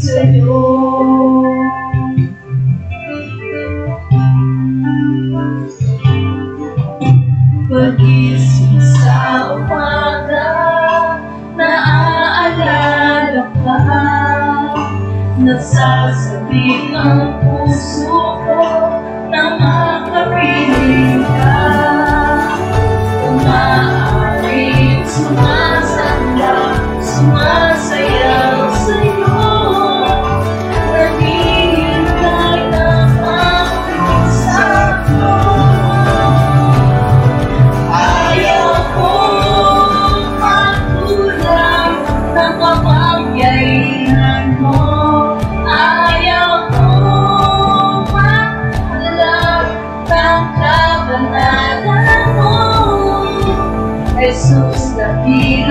sa'yo. Pagising sa umaga, naaalala ka, nasasabi ang puso ko na makapiling ka. Umaaaring sumasamba, sumasayaw sa'yo, naghihintay na mag-usap mo. Ayaw kong magkulang ng kapangyarihan mo. Ayaw kong magkulang ng kabanalan mo. Jesus, dakilang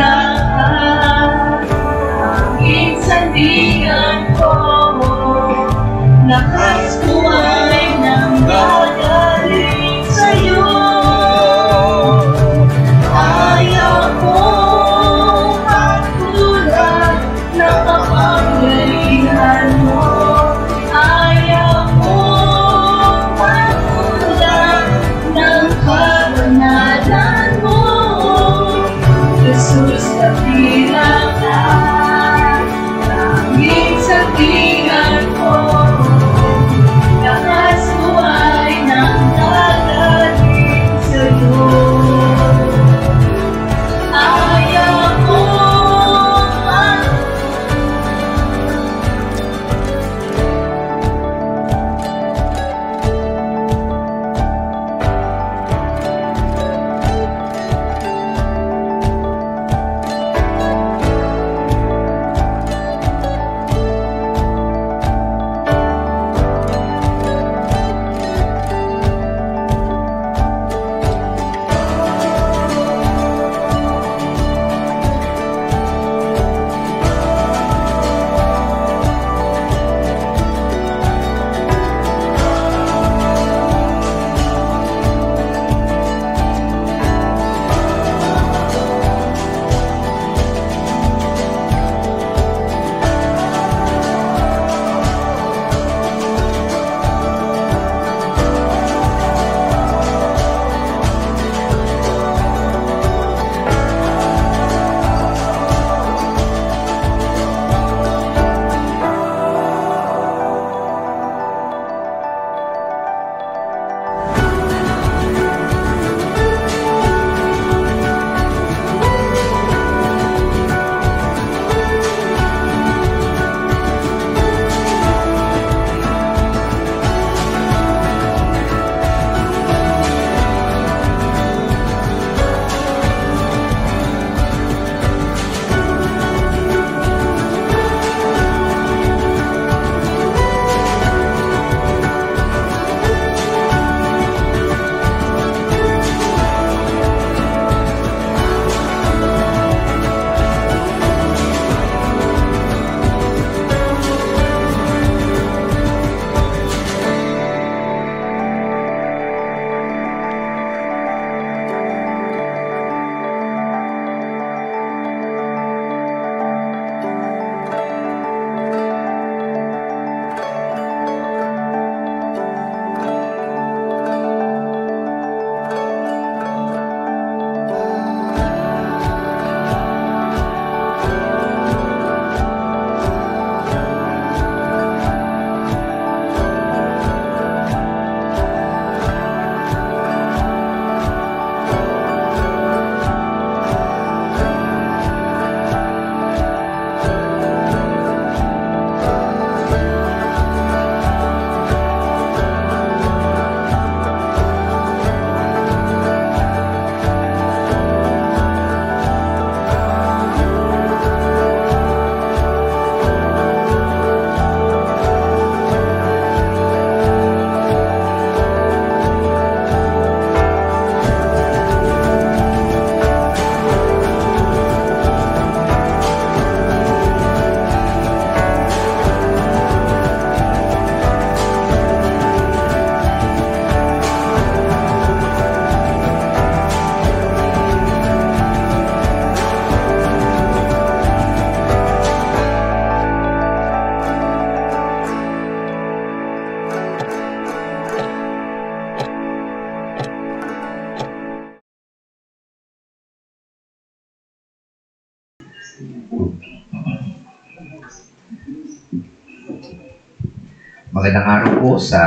Magandang araw po sa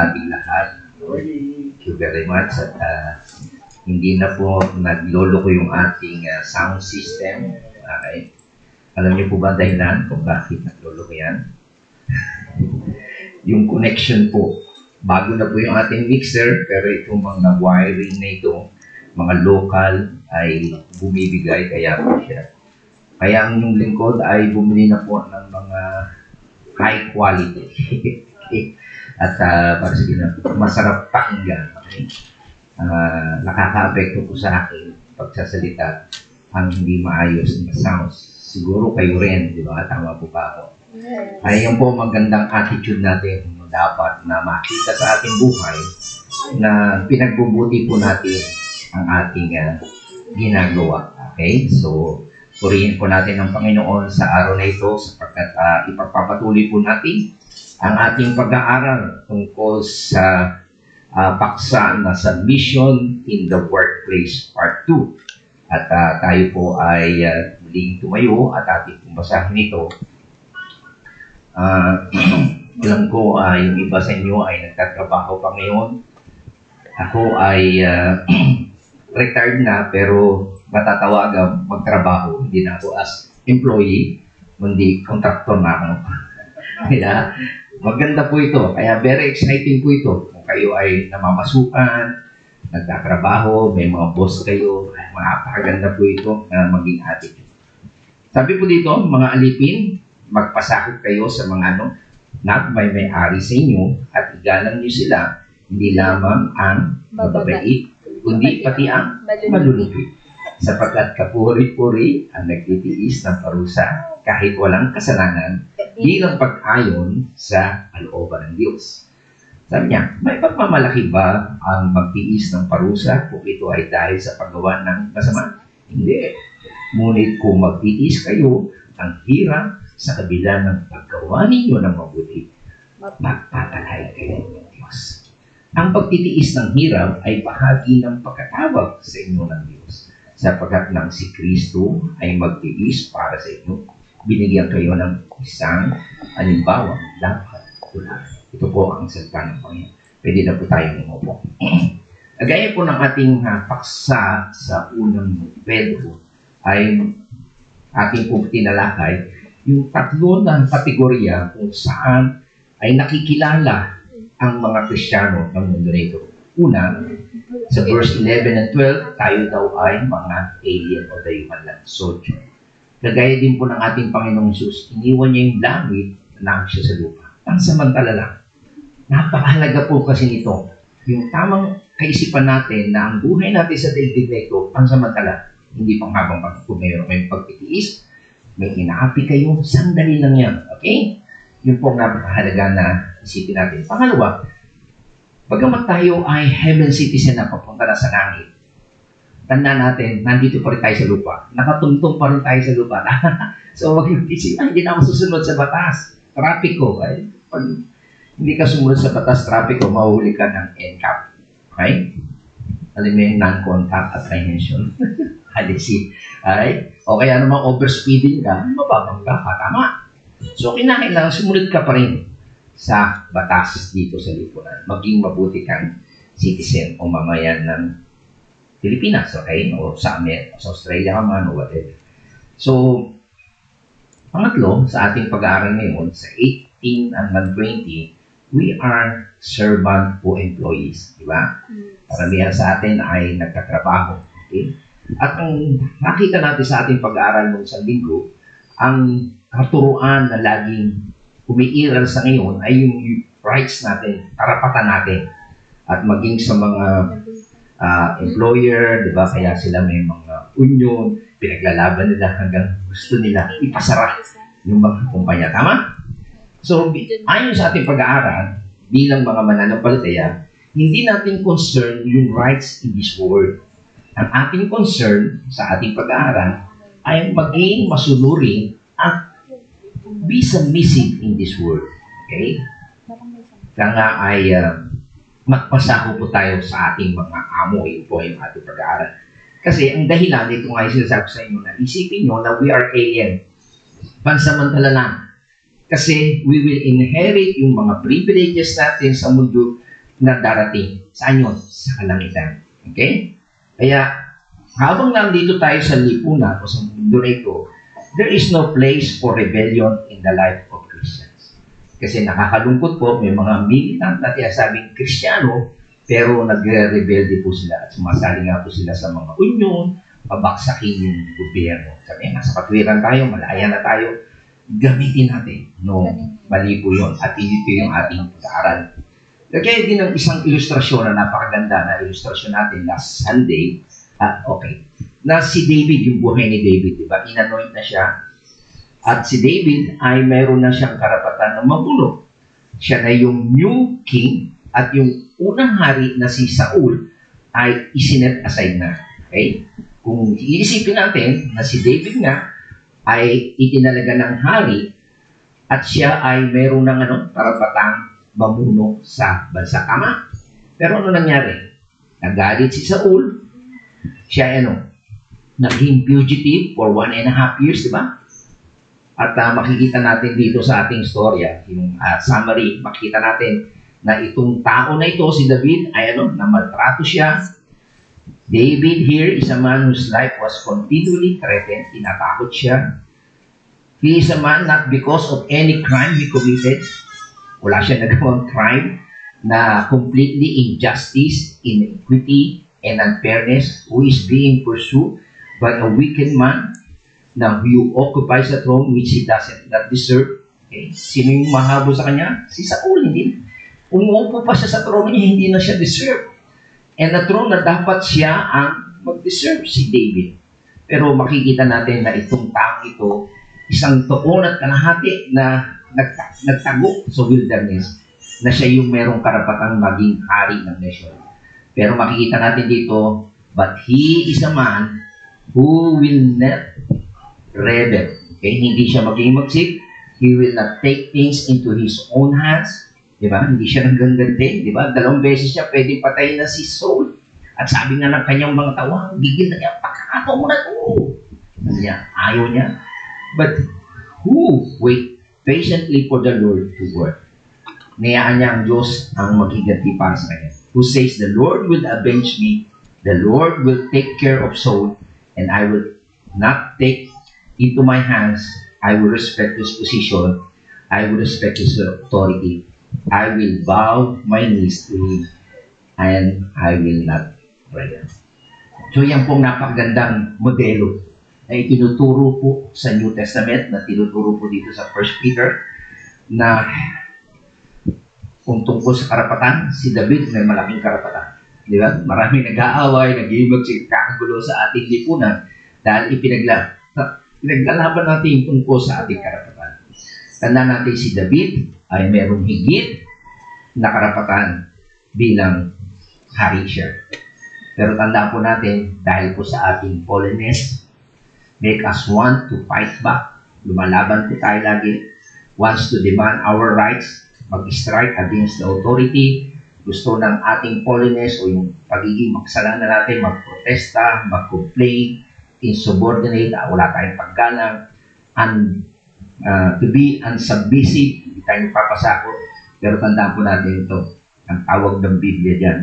ating lahat. Thank you very much. At hindi na po nagloloko yung ating sound system. Okay. Alam niyo po ba dahilan kung bakit nagloloko yan? Yung connection po. Bago na po yung ating mixer, pero itong mga wiring na ito, mga local ay bumibigay, kaya po siya. Kaya ang inyong lingkod ay bumili na po ng mga high quality. At para sige na, masarap pakinggan. Okay? Nakaka-apekto po sa akin pagsasalita ang hindi maayos na sounds. Siguro kayo rin, di ba? Tama po ba ako? Ay, yung po magandang attitude natin dapat na makita sa ating buhay na pinagbubuti po natin ang ating ginagawa. Okay? So, purihin po natin ang Panginoon sa araw na ito sapagkat ipagpapatuloy po natin ang ating pag-aaral tungkol sa paksa na Submission in the Workplace Part 2. At tayo po ay muling tumayo at ating pumbasahin ito. Alam ko yung iba sa inyo ay nagtatrabaho pa ngayon. Ako ay retired na pero matatawagan magtrabaho. Hindi na ako as employee, kundi contractor na ako. Kaya maganda po ito. Kaya very exciting po ito. Kung kayo ay namamasukan, nagtatrabaho, may mga boss kayo, ay makakaganda po ito na maging attitude. Sabi po dito, mga alipin, magpasakot kayo sa mga not may-ari sa inyo at igalang niyo sila, hindi lamang ang mababait, kundi pati ang malulupit. Sapagkat kapuri-puri ang nagtitiis ng parusa kahit walang kasalanan bilang pag-ayon sa kalooban ng Diyos. Sabi niya, may pagmamalaki ba ang magtiis ng parusa kung ito ay dahil sa paggawa ng masama? Hindi. Ngunit kung magtiis kayo ang hirap sa kabila ng paggawa ninyo ng mabuti, magpapalay kayo ng Diyos. Ang pagtitiis ng hirap ay bahagi ng pagkatawag sa inyo ng Diyos. Sapagkat nang si Kristo ay magtiis para sa inyo, binigyan kayo ng isang halimbawa dapat tulad. Ito po ang salita ng Panginoon. Pwede na po tayong umupo. Gaya po ng ating paksa sa unang Pedro ay ating po tinalakay yung tatlo ng kategorya kung saan ay nakikilala ang mga Kristiyano ng mundo nito. Una, sa verse 11 and 12, tayo daw ay mga alien o the human land soldier. Kagaya din po ng ating Panginoong Jesus, iniwan niya yung langit na siya sa lupa. Ang samantala lang. Napakahalaga po kasi nito. Yung tamang kaisipan natin na ang buhay natin sa daigdig na ito, ang samantala, hindi pang habang kung mayroon kayong pagtitiis, may inaapi kayo, sandali lang yan. Okay? Yun po ang napakahalaga na isipin natin. Pangalawa, bagamat tayo ay heaven citizen na papunta na sa langit, tanda natin, nandito pa rin tayo sa lupa. Nakatungtong pa rin tayo sa lupa. So, wag yung isip, hindi na ako susunod sa batas. Trapiko. Pag hindi ka sumunod sa batas, trapiko, mahuhuli ka ng NCAP. Okay? Alam mo yung non-contact apprehension. Halisi. Okay? O kaya naman overspeeding ka, mababang ka, tama. So, kinakailangan sumunod ka pa rin sa batas dito sa lipunan. Maging mabuti kang citizen o mamayan ng Pilipinas, okay? O sa Australia ka man o whatever. So, pangatlo, sa ating pag-aaral ngayon, sa 18 and 20, we are servant o employees, di ba? Karamihan sa atin ay nagtatrabaho, okay? At ang nakita natin sa ating pag-aaral ng isang linggo, ang katuruan na laging umiiral sa ngayon ay yung rights natin, karapatan natin. At maging sa mga employer, di ba? Kaya sila may mga union, pinaglalaban nila hanggang gusto nila ipasara yung mga kumpanya. Tama? So, ayon sa ating pag-aaral, bilang mga mananampalataya, hindi natin concern yung rights in this world. Ang ating concern sa ating pag-aaral ay maging masunurin at be submissive in this world. Okay? Kaya nga ay magpasako po tayo sa ating mga amo. Yun po yung ating pag-aaral. Kasi ang dahilan, ito nga yung sinasabi sa inyo na isipin nyo na we are alien. Pansamantala lang. Kasi we will inherit yung mga privileges natin sa mundo na darating. Saan yun? Sa kalangitan. Okay? Kaya, habang nandito tayo sa lipunan o sa mundo na ito, there is no place for rebellion in the life of Christians. Kasi nakakalungkot po, may mga militant na tinasabing Kristiyano, pero nagre-rebelde po sila at sumasali nga po sila sa mga union, pabaksakin yung gobyerno. Sabi, nasa katwiran tayo, malaya na tayo, gamitin natin. No, mali po yun. At ito yung ating pag-aaral. Kaya din ang isang ilustrasyon na napakaganda na ilustrasyon natin last Sunday. Okay. Na si David, yung buhay ni David, diba? Inanoint na siya. At si David ay mayroon na siyang karapatan na magulo. Siya na yung new king at yung unang hari na si Saul ay isinet aside na. Okay? Kung iisipin natin na si David nga ay itinalaga ng hari at siya ay mayroon ng karapatang mamuno sa bansa. Tama? Pero ano nangyari? Nagalit si Saul. Siya naging fugitive for 1.5 years, di ba? At makikita natin dito sa ating storya, yung summary, makikita natin na itong tao na ito, si David, ay namaltrato siya. David here is a man whose life was continually threatened. Tinatakot siya. He is a man not because of any crime he committed. Wala siya nagawang crime na completely injustice, inequity, and unfairness, who is being pursued by a wicked man na who occupies a throne which he doesn't not deserve. Okay? Sino yung mahabol sa kanya? Si Saul, hindi. Umuupo pa siya sa throne niya, hindi na siya deserve. And the throne na dapat siya ang mag-deserve, si David. Pero makikita natin na itong tao ito, isang taon at kalahati na nagtago sa wilderness, na siya yung merong karapatang maging hari ng nation. Pero makikita natin dito, but he is a man who will not rebel. Okay? Hindi siya maging magsik. He will not take things into his own hands. Diba? Hindi siya nagganganti. Diba? 2 beses siya pwede patayin na si Saul. At sabi nga ng kanyang mga tawang, gigil na niya, pagkakato mo na ito. Ayaw niya. But who wait patiently for the Lord to work? Niyaan niya ang Diyos ang magiganti para sa kanya. Who says, the Lord will avenge me, the Lord will take care of Saul, and I will not take into my hands. I will respect his position. I will respect his authority. I will bow my knees to him, and I will not pray. So yan pong napakagandang modelo na itinuturo po sa New Testament, na tinuturo po dito sa 1 Peter, na kung tungkol sa karapatan, si David may malaking karapatan. Di ba? Maraming nag-aaway, nag-iibag, kakagulo sa ating lipunan dahil pinaglalaban natin tungkol sa ating karapatan. Tandaan natin si David ay merong higit na karapatan bilang hari siya. Pero tandaan po natin, dahil po sa ating fallenness, make us want to fight back. Lumalaban po tayo lagi. Wants to demand our rights. Mag-strike against the authority. Gusto ng ating fallenness o yung pagiging makasalanan natin, magprotesta, mag-complain, insubordinate, wala tayong paggalang, and to be unsubmissive, hindi tayo papasakot. Pero tandaan po natin ito, ang tawag ng Biblia dyan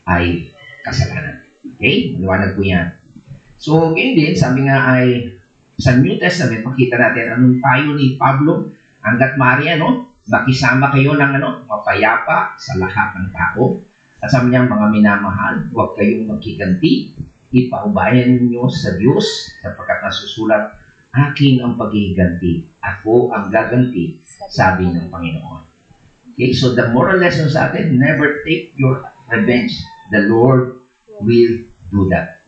ay kasalanan. Okay? Maliwanag po yan. So, ngayon din, sabi nga ay sa New Testament, makita natin anong tayo ni Pablo, hanggat maaari, makisama kayo ng mapayapa sa lahat ng tao. At sabi niya, mga minamahal, huwag kayong magkiganti, ipaubayan ninyo sa Diyos, sapagkat nasusulat, akin ang paghiganti, ako ang gaganti, sabi ng Panginoon. Okay, so the moral lesson sa atin, never take your revenge. The Lord will do that.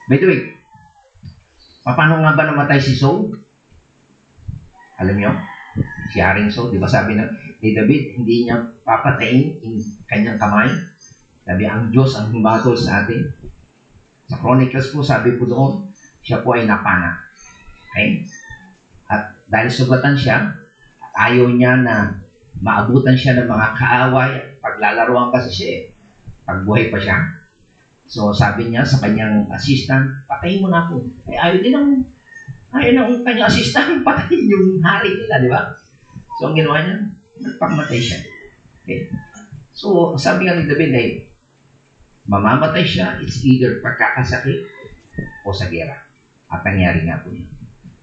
By the way, paano nga ba namatay si Saul? Alam niyo? Si Haring Saul, di ba sabi ni David, hindi niya papatayin yung kanyang kamay. Sabi, ang Diyos ang humatol sa atin. Sa Chronicles po, sabi po doon, siya po ay napana. Okay? At dahil sugatan siya, at ayaw niya na maabutan siya ng mga kaaway, paglalaruan kasi siya pagbuhay pa siya. So sabi niya sa kanyang assistant, patayin mo na ako. Ayaw ng kanyang assistant, patayin yung hari nila, di ba? So, ang ginawa niya, nagpakamatay siya. Okay? So, sabi nga ni David ay, mamamatay siya, it's either pagkakasakit o sa gera. At nangyari nga po niya.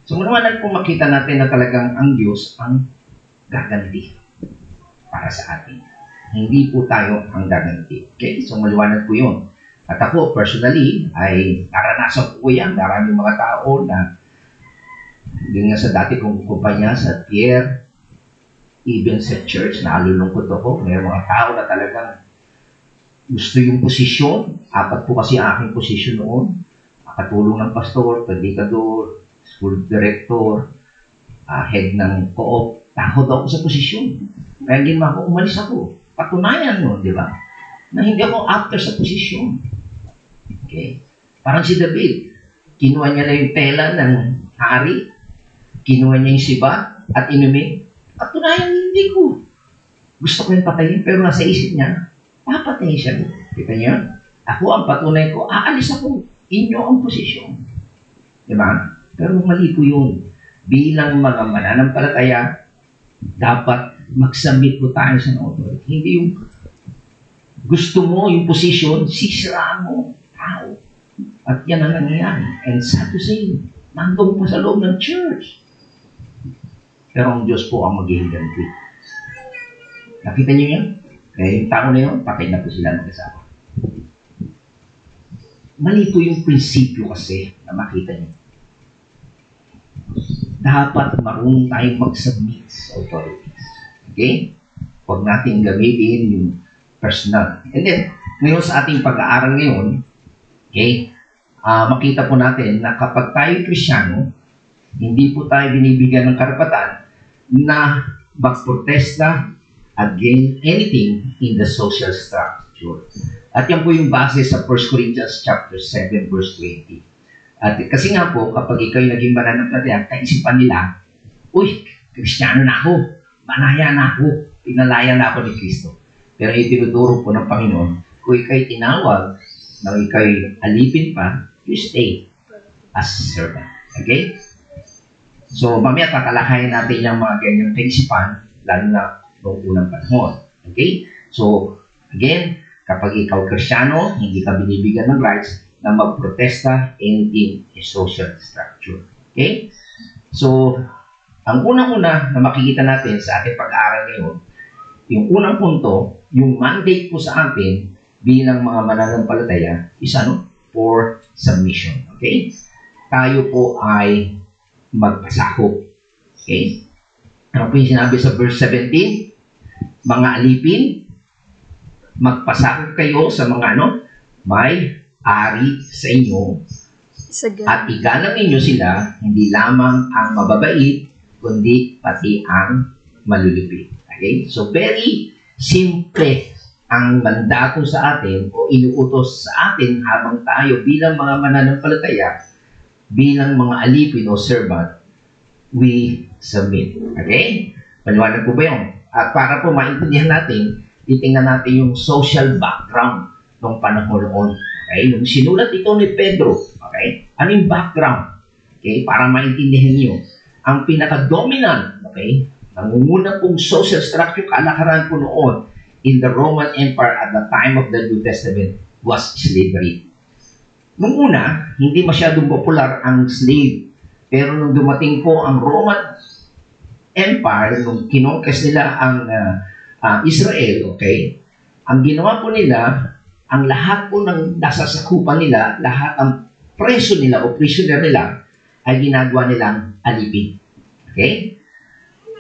So, maliwanag po makita natin na talagang ang Diyos ang gaganti para sa atin. Hindi po tayo ang gaganti. Okay? So, maliwanag po yun. At ako, personally, ay naranasan ko yan. Maraming mga tao na hindi nga sa dati kong kumpanya sa Pierre, even sa church, nalulungkot ako. May mga tao na talagang gusto yung posisyon. 4 po kasi aking posisyon noon. Katulong ng pastor, predikador, school director, head ng co-op. Takot ako sa posisyon. Kaya ginawa ko, umalis ako. Patunayan nun, di ba? Na hindi ako after sa posisyon. Okay? Parang si David, kinuha niya na yung tela ng hari, kinuha niya yung siba at inumin. Patunayan, hindi ko. Gusto ko yung patayin, pero nasa isip niya, papatayin siya. Kita niyo? Ako ang patunay ko, aalis ako. Inyo ang posisyon. Diba? Pero mali po yun. Bilang mga mananampalataya, dapat mag-submit po tayo sa authority. Hindi yung gusto mo yung posisyon, sisiraan mo tao. At yan ang nangyayari. And sad to say, nandun pa sa loob ng church. Pero ang Diyos po ang maghihiganti. Nakita niyo yan? Kaya yung tao na yun, patay na po sila mag-asawa. Mali po yung prinsipyo kasi na makita niyo. Dapat marunong tayong mag-submit sa authorities. Okay? Huwag natin gamitin yung personal. And then, ngayon sa ating pag-aaral ngayon, okay, makita po natin na kapag tayo Kristyano, hindi po tayo binibigyan ng karapatan na magprotesta against anything in the social structure. At yan po yung base sa 1 Corinthians chapter 7 verse 20. At kasi nga po, kapag ikaw yung naging mananampalataya, kaisipan nila, uy, Kristiyano na ako, manaya na ako, pinalaya na ako ni Kristo. Pero itinuturo po ng Panginoon, kung ikaw'y tinawag, na ikaw'y alipin pa, you stay as servant. Okay? So, mamaya tatalakayin natin yung mga ganyang kaisipan, lalo na noong unang panahon. Okay? So, again, kapag ikaw Kristiyano, hindi ka binibigyan ng rights na magprotesta in social structure. Okay? So, ang unang-una na makikita natin sa ating pag-aaral ngayon, yung unang punto, yung mandate po sa atin bilang mga mananampalataya is ano? For submission. Okay? Tayo po ay magpasakop. Okay? Ano po yung sinabi sa verse 17? Mga alipin, magpasakop kayo sa mga ano? May ari sa inyo at igalang ninyo sila, hindi lamang ang mababait, kundi pati ang malulupit. Okay? So, very simple ang mandato sa atin o inuutos sa atin habang tayo bilang mga mananampalataya, bilang mga alipin o servant, we submit. Okay? Maliwanag po ba yun? At para po maintindihan natin, titingnan natin yung social background ng panahon noon. Okay? Nung sinulat ito ni Pedro, okay? Ano yung background? Okay? Para maintindihan niyo. Ang pinaka-dominant, okay? Nangunguna pong social structure, kalakaran po noon in the Roman Empire at the time of the New Testament was slavery. Nung una, hindi masyadong popular ang slave. Pero nung dumating po ang Roman Empire, nung kinonquest nila ang Israel, okay? Ang ginawa po nila, ang lahat po ng nasasakupan nila, lahat ang preso nila o prisoner nila, ay ginagawa nilang alipin. Okay?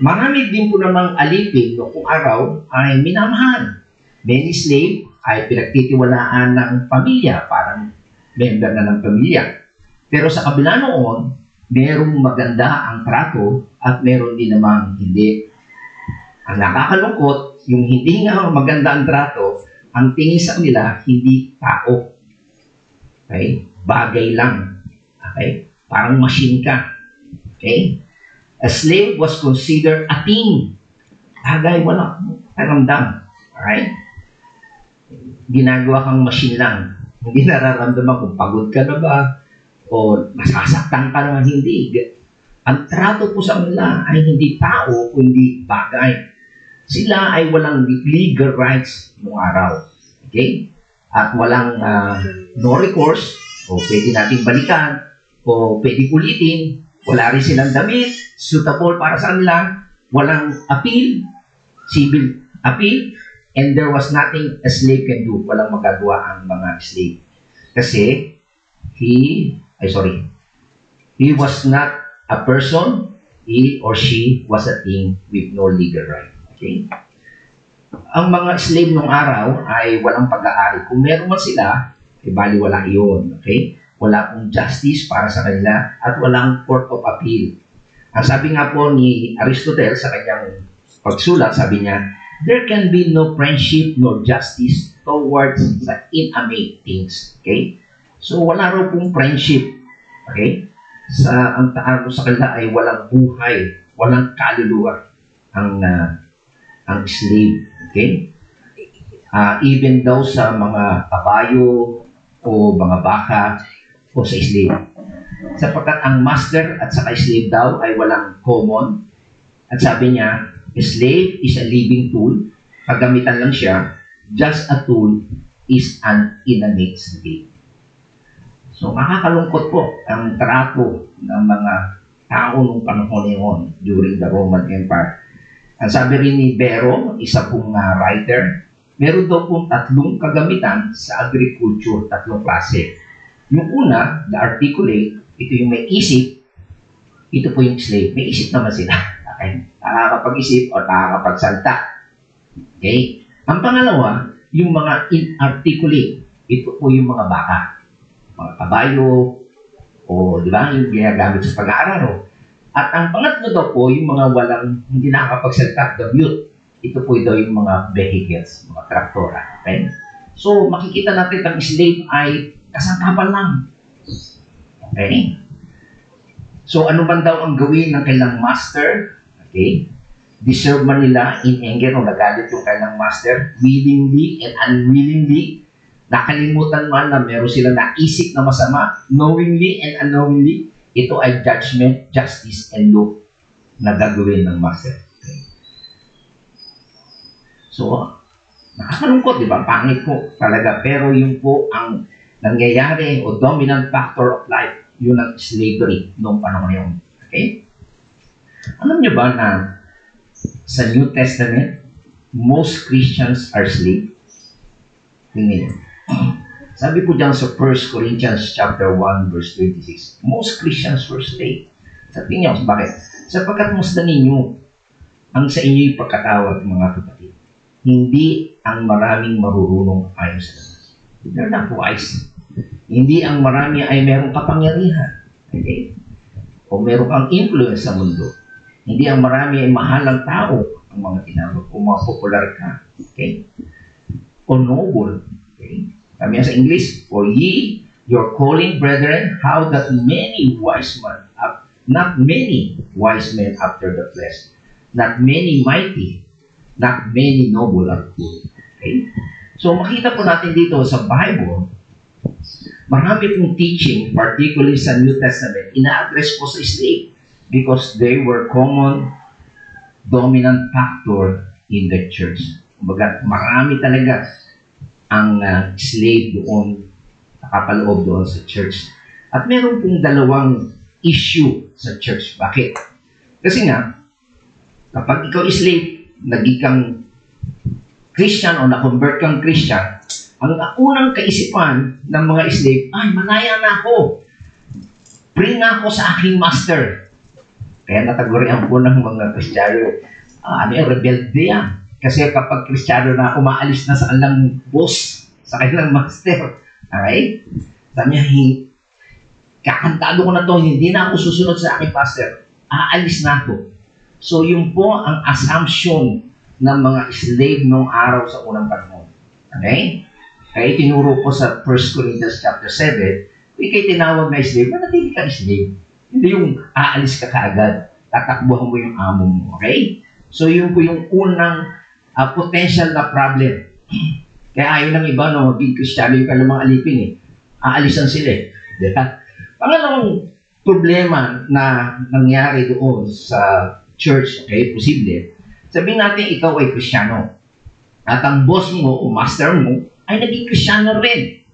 Marami din po namang alipin noong araw ay minamahal. Many slave ay pinagtitiwalaan ng pamilya, parang member na ng pamilya. Pero sa kabila noon, merong maganda ang trato at meron din namang hindi. Ang nakakalungkot, yung hindi nga maganda ang trato, ang tingin sa kanila, hindi tao. Okay? Bagay lang. Okay? Parang machine ka. Okay? A slave was considered a thing. Bagay, wala. Paramdam. Alright? Ginagawa kang machine lang. Hindi nararamdaman kung pagod ka na ba o masasaktan ka na. Hindi. Ang trato po sa kanila ay hindi tao, kundi bagay. Sila ay walang legal rights noong araw. Okay? At walang no recourse, o pwede natin balikan, o pwede ulitin, wala rin silang damit, suitable para sa kanila, walang appeal, civil appeal, and there was nothing a slave can do. Walang magagawa ang mga slave. Kasi, he was not a person, he or she was a thing with no legal right. Okay? Ang mga slave nung araw ay walang pag-aari. Kung meron man sila, ay baliwala iyon. Okay? Wala pong justice para sa kanila at walang court of appeal. Ang sabi nga po ni Aristotle sa kanyang pagsulat, sabi niya, there can be no friendship nor justice towards the inanimate things. Okay? So, wala raw pong friendship. Okay? Ang taan mo sa kanila ay walang buhay, walang kaluluwa ang slave. Okay? Even daw sa mga kabayo o mga baka o sa slave. Sapagkat ang master at saka slave daw ay walang common. At sabi niya, a slave is a living tool. Kagamitan lang siya. Just a tool is an inanimate slave. So, makakalungkot po ang trato ng mga tao nung panahon ngayon during the Roman Empire. Ang sabi rin ni Bero, isa pong writer, meron daw pong 3 kagamitan sa agriculture, 3 klase. Yung una, the articulate, ito yung may isip, ito po yung slave. May isip naman sila. Okay? Nakakapag-isip o nakakapagsalta. Okay? Ang pangalawa, yung mga inarticulate, ito po yung mga baka. Mga kabayo, o di ba, yung ginagamit sa pag-aararo. At ang pangatlo daw po, yung mga walang, hindi nakakapagsalita, the mute. Ito po daw yung mga vehicles, mga traktora. Okay? So, makikita natin ang slave ay kasangkapan lang. Okay? So, ano man daw ang gawin ng kailang master? Okay? Deserve man nila in anger o nagalit yung kailang master, willingly and unwillingly. Nakalimutan man na meron sila naisip na masama, knowingly and unknowingly, ito ay judgment, justice, and law na gagawin ng master. Okay. So, nakakalungkot, di ba? Pangit po talaga. Pero yun po ang nangyayari o dominant factor of life, yun ang slavery noong panahon ngayon. Okay? Alam niyo ba na sa New Testament, most Christians are slaves? Tingnan niyo. Sabi po dyan sa 1 Corinthians chapter 1 verse 26, most Christians were slaves. Sabi niyo, bakit? Sapagkat musda ninyo ang sa inyo'y pagkatawad, mga kapatid. Hindi ang maraming marurunong ayon sa lanas. They're not wise. Hindi ang marami ay merong kapangyarihan. Okay? O meron kang influence sa mundo. Hindi ang marami ay mahalang tao, ang mga tinawag o mga popular ka. Okay? O noble. Okay? Sabi sa English, for ye, your calling, brethren, how that many wise men, not many wise men after the flesh, not many mighty, not many noble are good. Okay? So, makita po natin dito sa Bible, marami pong teaching, particularly sa New Testament, ina-address po sa slave because they were common dominant factor in the church. Kumbaga, marami talaga ang slave doon, nakapaloob doon sa church. At meron pong 2 issue sa church. Bakit? Kasi nga, kapag ikaw slave, naging kang Christian o na-convert kang Christian, ang unang kaisipan ng mga slave, ay, malaya na ako. Bring na ako sa aking master. Kaya natagurian po ng mga Kristiyano, rebelde yan. Kasi kapag Kristiyano na, umaalis na sa alang boss, sa kanilang master. Okay? Sabi niya, kakantado ko na to, hindi na ako susunod sa aking master. Aalis na ako. So, yun po ang assumption ng mga slave noong araw sa unang panahon. Okay? Kaya tinuro po sa 1 Corinthians chapter 7, ikay tinawag na slave, manatili ka slave. Hindi yung aalis ka kaagad, tatakbuhan mo yung amo mo. Okay? So, yun po yung unang potential na problem. Kaya ayaw ng iba, no, maging Kristiyano yung kalamang alipin eh. Aalisan sila eh. Diba? Pangalawang problema na nangyari doon sa church, okay, posible, sabihin natin ikaw ay Kristiyano at ang boss mo o master mo ay naging Kristiyano rin.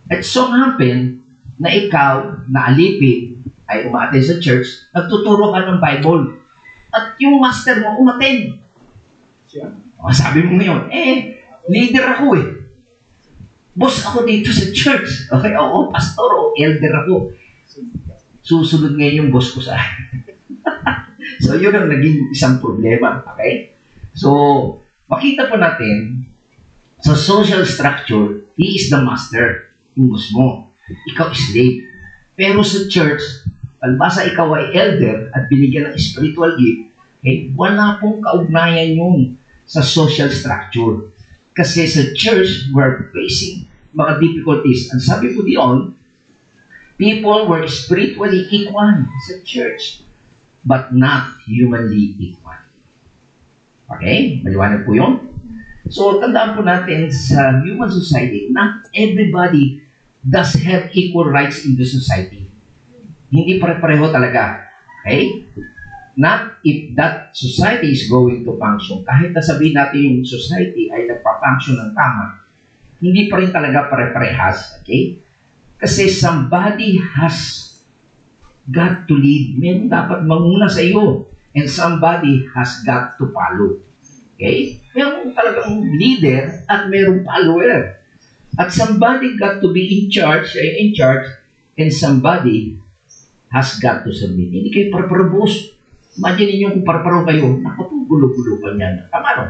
At so happen na ikaw na alipin ay umattend sa church, nagtuturo ka ng Bible at yung master mo umattend. Sabi mo ngayon, leader ako eh. Boss ako dito sa church. Okay, oo, pastor o elder ako. Susunod ngayon yung boss ko sa akin. So, yun ang naging isang problema. Okay? So, makita po natin, sa social structure, he is the master. Yung boss mo. Ikaw is slave. Pero sa church, palibasa ikaw ay elder at binigyan ng spiritual gift, wala pong kaugnayan yun sa social structure. Kasi sa church, we're facing mga difficulties. And sabi po diyon, people were spiritually equal sa church, but not humanly equal. Okay? Maliwanag po yun? So, tandaan po natin sa human society, not everybody does have equal rights in the society. Hindi pare-pareho talaga. Okay? Not if that society is going to function. Kahit nasabihin natin yung society ay nagpa-function ng tama, hindi pa rin talaga pare-parehas. Okay? Kasi somebody has got to lead. Meron dapat manguna sa iyo. And somebody has got to follow. Okay? Meron talagang leader at merong follower. At somebody got to be in charge, and somebody has got to submit. Hindi kayo pare-parebos. Imagine niyo kung pare-pareho kayo, naku, gulo-gulo pa niyan. Tama no?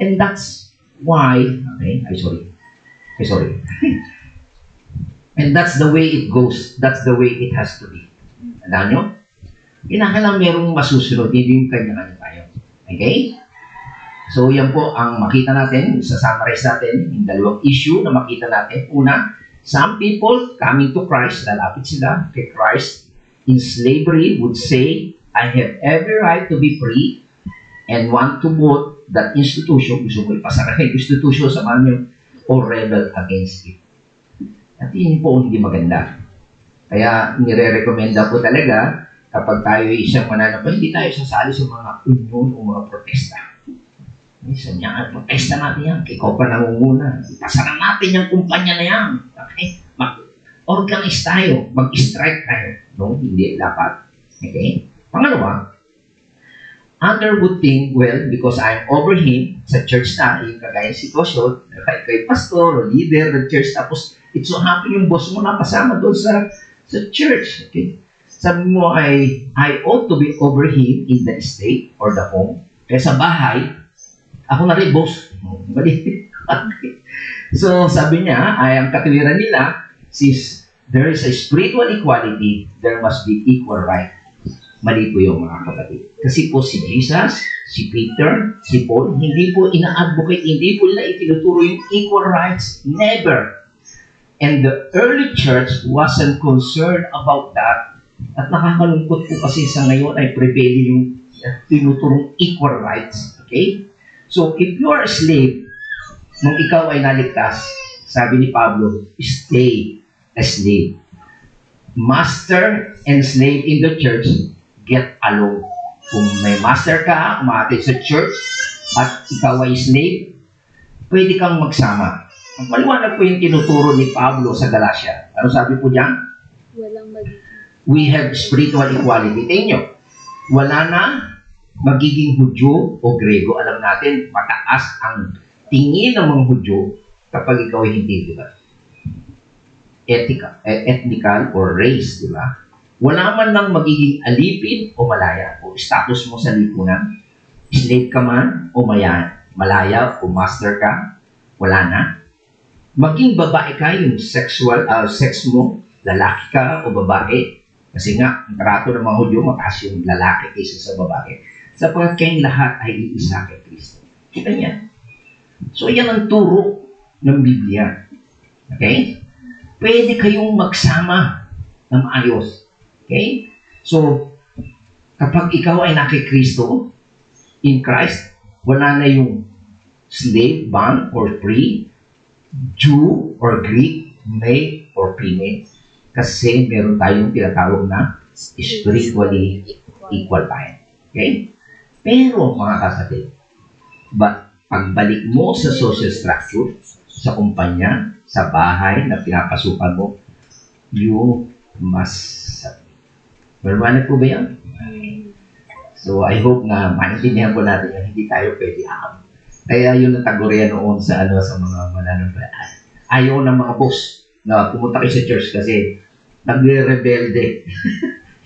And that's why, okay, sorry. And that's the way it goes. That's the way it has to be. Alam nyo? Kinakailangan merong masusunod, hindi yung kanya-kanya tayo. Okay? So, yan po ang makita natin, isa-summarize natin, yung dalawang issue na makita natin. Una, some people coming to Christ, lalapit sila kay Christ, in slavery would say, I have every right to be free and want to vote that institution, gusto mo ipasara yung institution sa mga or rebel against it. At yun po hindi maganda. Kaya nire-recommenda po talaga kapag tayo isang mananapa, hindi tayo sasali sa mga union o mga protesta. Minsan niya, protesta natin yan, ikaw pa nangunguna. Ipasara natin yung kumpanya na yan. Okay? Mag-organize tayo, mag-strike tayo. No, hindi dapat. Okay? Pangalawa, other would think, well, because I'm over him sa church na, yung kagaya sitwasyon, kay pastor o leader ng church, tapos it so happen yung boss mo na kasama doon sa church. Okay? Sabi mo ay, I ought to be over him in the estate or the home. Kaya sa bahay, ako na rin boss. Mali. So sabi niya, ay ang katwiran nila, since there is a spiritual equality, there must be equal right. Mali po yung mga kapatid. Kasi po si Jesus, si Peter, si Paul, hindi po ina-advocate, hindi po nila itinuturo yung equal rights. Never. And the early church wasn't concerned about that. At nakakalungkot po kasi sa ngayon ay prevailing yung tinuturong equal rights. Okay? So, if you are a slave, nung ikaw ay naligtas, sabi ni Pablo, stay a slave. Master and slave in the church, get along. Kung may master ka, umaatid sa church, at ikaw ay slave, pwede kang magsama. Ang maliwanag po yung tinuturo ni Pablo sa Galatia. Ano sabi po diyan? Walang magiging. We have spiritual equality. Tingnan nyo, wala na magiging Hudyo o Grego. Alam natin, mataas ang tingin ng mga Hudyo kapag ikaw ay hindi, di ba? Ethnical or race, di ba? Wala man lang magiging alipin o malaya o status mo sa lipunan. Slave ka man o malaya o master ka, wala na. Maging babae ka, yung sexual, sex mo, lalaki ka o babae. Kasi nga, ang trato ng mga Hudyo, mataas yung lalaki kaysa sa babae. Sapagkat kayong lahat ay iisa kay Kristo. Kita niya. So, yan ang turo ng Biblia. Okay? Pwede kayong magsama ng maayos. Okay? So, kapag ikaw ay naki Kristo, in Christ, wala na yung slave, bond, or free, Jew or Greek, male or female. Kasi meron tayong tinatawag na spiritually equal tayo. Okay? Pero, mga kapatid, pagbalik mo sa social structure, sa kumpanya, sa bahay na pinapasukan mo, you must submit. Maliwanag po ba yan? So, I hope na maintindihan po natin na hindi tayo pwede aham. Kaya yun ang tagurian noon sa mga mananampalataya. Ayaw ng mga boss na pumunta kayo sa church kasi nagre-rebelde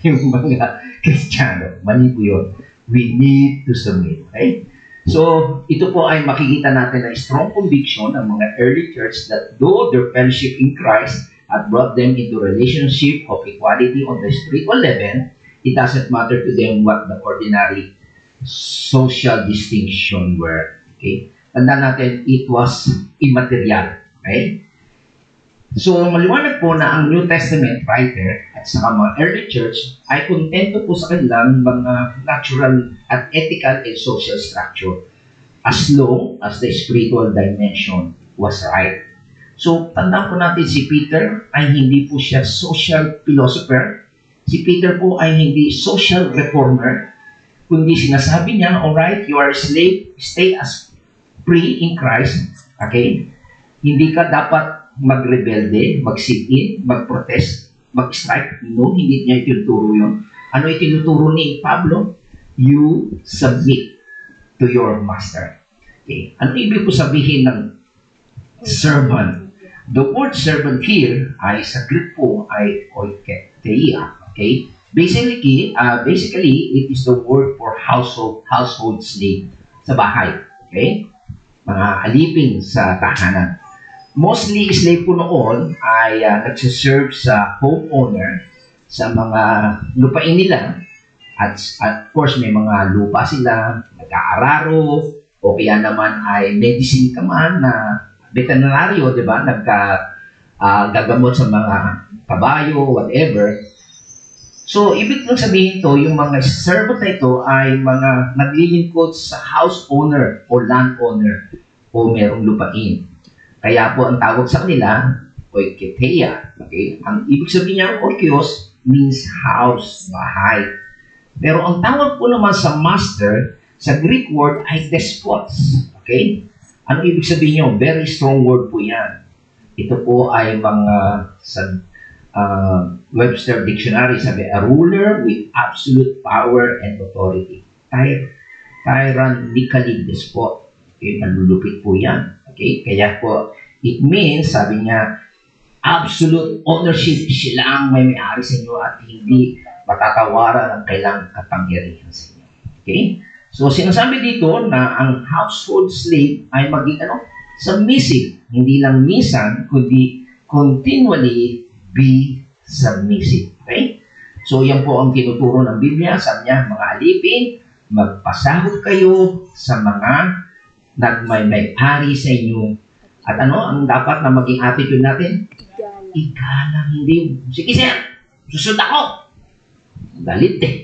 yung mga Kristiyano. Mali po yun. We need to submit. Okay? So, ito po ay makikita natin na strong conviction ng mga early church that though their fellowship in Christ had brought them into relationship of equality on the spiritual level, it doesn't matter to them what the ordinary social distinction were. Okay? Tandaan natin, it was immaterial. Okay? So, maliwanag po na ang New Testament writer at saka mga early church ay kontento po sa kanilang mga natural at ethical and social structure as long as the spiritual dimension was right. So, tandaan po natin si Peter ay hindi po siya social philosopher. Si Peter po ay hindi social reformer, kundi sinasabi niya, alright, you are a slave, stay as free in Christ. Okay? Hindi ka dapat magrebelde, mag-sit-in, mag-protest, mag-strike. No, hindi niya itinuturo yun. Ano itinuturo ni Pablo? You submit to your master. Okay. Ano ibig po sabihin ng servant? The word servant here ay sa Greek po ay oiketeia. Okay? Basically, it is the word for household slave sa bahay. Okay? Mga alipin sa tahanan. Mostly, slave po noon ay nagsiserve sa homeowner sa mga lupain nila. At of course, may mga lupa sila, nag-aararo, o kaya naman ay medicine ka man na veterinaryo, di ba? Gagamot sa mga kabayo, whatever. So, ibig nang sabihin to, yung mga servant na ito ay mga naglilingkod sa house owner o landowner o merong lupain. Kaya po ang tawag sa kanila, oiketeia. Okay? Ang ibig sabihin niya, oikios means house, bahay. Pero ang tawag po naman sa master, sa Greek word ay despots. Okay? Ano ibig sabihin niyo? Very strong word po yan. Ito po ay mga sa Webster Dictionary, sabi, a ruler with absolute power and authority. Tyrannically despot. Okay? Manlulupit po yan. Okay? Kaya po, it means, sabi niya, absolute ownership. Sila ang may-ari sa inyo at hindi matatawaran ang kailang kapangyarihan sa inyo. Okay? So, sinasabi dito na ang household slave ay maging submissive. Hindi lang minsan, kundi continually be submissive. Okay? So, yan po ang tinuturo ng Biblia. Sabi niya, mga alipin, magpasahod kayo sa mga nagmay-may-ari sa inyo. At ang dapat na maging attitude natin? Igalang. Hindi. Sige sir, susund ako. Galit eh.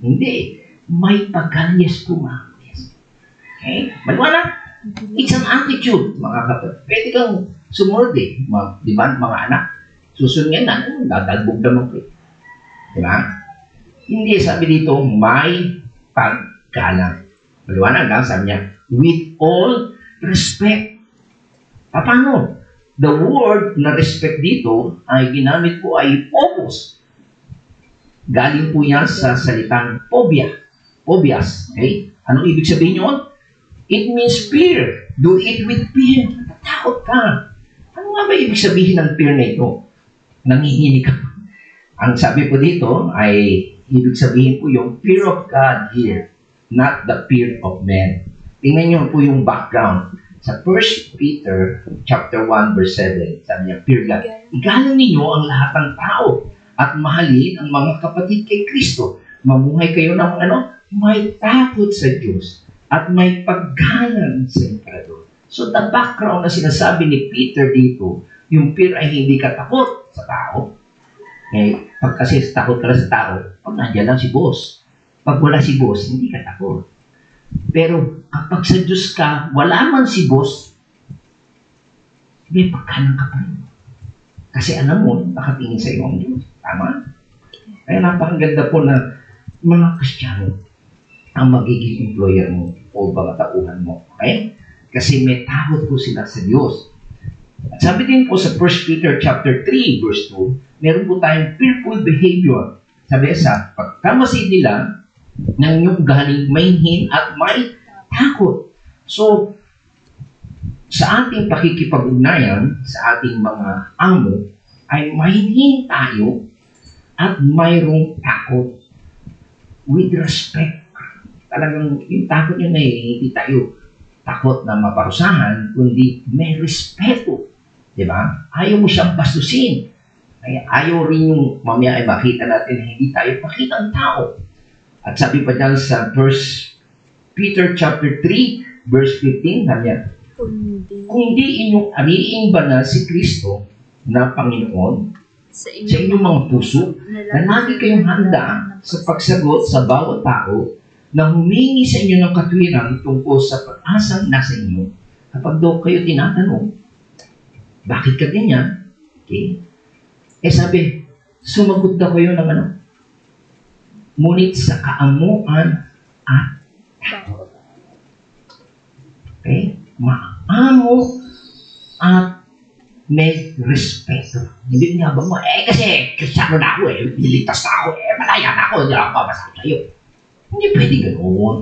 Hindi. May pagkanyas po, mga yes. Okay? Maliwanag? It's an attitude, mga kapatid. Pwede kang sumunod eh. Di ba, mga anak? Susunod nga na, dadalbog naman ko eh. Di ba? Hindi, sabi dito, may paggalang. Maliwanag lang, sabi niya, with all respect. Paano? The word na respect dito ay ginamit po ay phobos. Galing po yan sa salitang phobia. Phobias. Okay? Anong ibig sabihin yun? It means fear. Do it with fear. Natatakot ka. Ano nga ba ibig sabihin ng fear na ito? Nangihinig ka. Ang sabi po dito ay ibig sabihin po yung fear of God here, not the fear of man. Tingnan niyo po yung background. Sa 1 Peter chapter 1 verse 7, sabi niya, fear God. Igalang ninyo ang lahat ng tao at mahalin ang mga kapatid kay Kristo. Mamuhay kayo ng may takot sa Diyos at may paggalang sa Emperador. So the background na sinasabi ni Peter dito, yung fear ay hindi ka takot sa tao. Eh, pag kasi takot ka sa tao, pag nandiyan lang si boss. Pag wala si boss, hindi ka takot. Pero kapag sa Diyos ka, wala man si boss, may paggalang ka pa rin. Kasi alam mo, nakatingin sa iyo ang Diyos. Tama? Kaya napakaganda po na mga Kristiyano ang magiging employer mo o mga tauhan mo. Okay? Kasi may takot po sila sa Diyos. At sabi din po sa 1 Peter chapter 3 verse 2, meron po tayong fearful behavior. Sabi sa pagkamasid nila ng inyong galing may hin at may takot. So, sa ating pakikipag-ugnayan, sa ating mga amo, ay mahinhin tayo at mayroong takot. With respect. Talagang yung takot yun ay hindi tayo takot na maparusahan, kundi may respeto. Diba? Ayaw mo siyang bastusin. Ayaw rin yung mamaya ay makita natin na hindi tayo pakitang tao. At sabi pa dyan sa 1 Peter chapter 3 verse 15, kanya, kundi inyong ariing banal si Kristo na Panginoon sa inyong mga puso na lagi kayong handa sa pagsagot sa bawat tao na humingi sa inyo ng katwiran tungkol sa pag-asang nasa inyo kapag daw kayo tinatanong, bakit ka ganyan? Okay? Sabi, sumagot daw kayo ng ano? Ngunit sa kaamuan at takot. Okay? Maamo at may respeto. Hindi nga ba mo, kasi Kristiyano na ako niligtas na ako malaya na ako, hindi ako mabasa sa'yo. Hindi pwede ganoon.